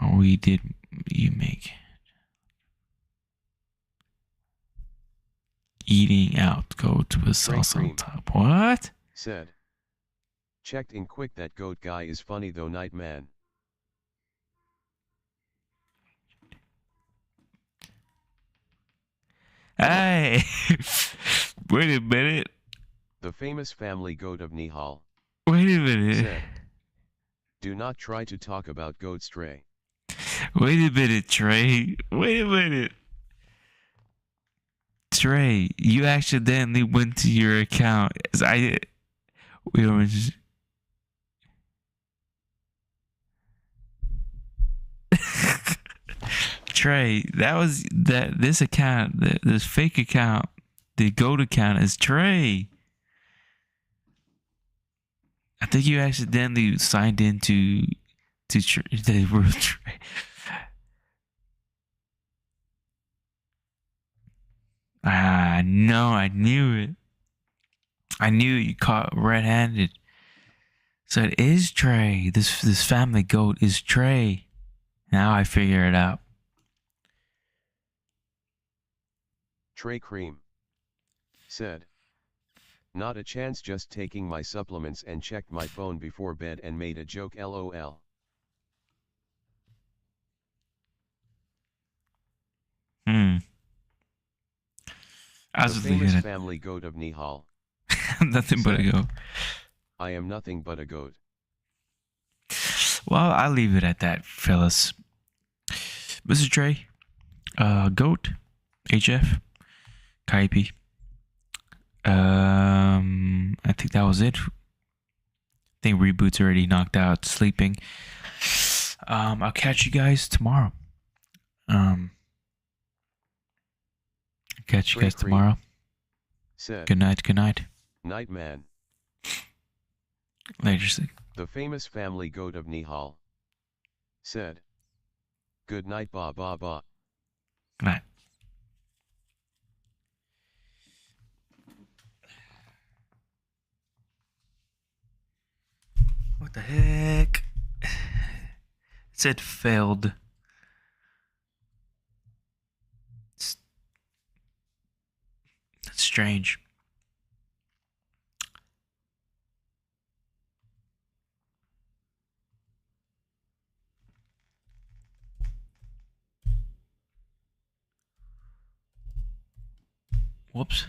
Speaker 1: Oh, we did. You make eating out goat with salsa on top. What?
Speaker 2: Said, "Checked in quick. That goat guy is funny though, night man."
Speaker 1: Hey, wait a minute.
Speaker 2: The famous family goat of Nihal
Speaker 1: Wait a minute.
Speaker 2: said, "Do not try to talk about goat stray."
Speaker 1: Wait a minute, Trey. Wait a minute. Trey, you accidentally went to your account. We were just. Trey, this account, this fake account, the goat account is Trey. I think you accidentally signed into the real Trey. No, I knew it. I knew you caught red-handed. So it is Trey. This family goat is Trey. Now I figure it out.
Speaker 2: Trey Cream said, "Not a chance, just taking my supplements and checked my phone before bed and made a joke, lol."
Speaker 1: I
Speaker 2: The
Speaker 1: was
Speaker 2: famous family goat of Nihal.
Speaker 1: Nothing but a goat.
Speaker 2: "I am nothing but a goat."
Speaker 1: Well, I'll leave it at that, fellas. Mr. Trey, goat, HF, Kaipi. I think that was it. I think Reboot's already knocked out, sleeping. I'll catch you guys tomorrow. Catch you guys tomorrow.
Speaker 2: Said,
Speaker 1: good night. Good night.
Speaker 2: Night man.
Speaker 1: Later.
Speaker 2: The famous family goat of Nihal said. Good night, ba ba ba.
Speaker 1: Good night. What the heck? It said failed. That's strange. Whoops.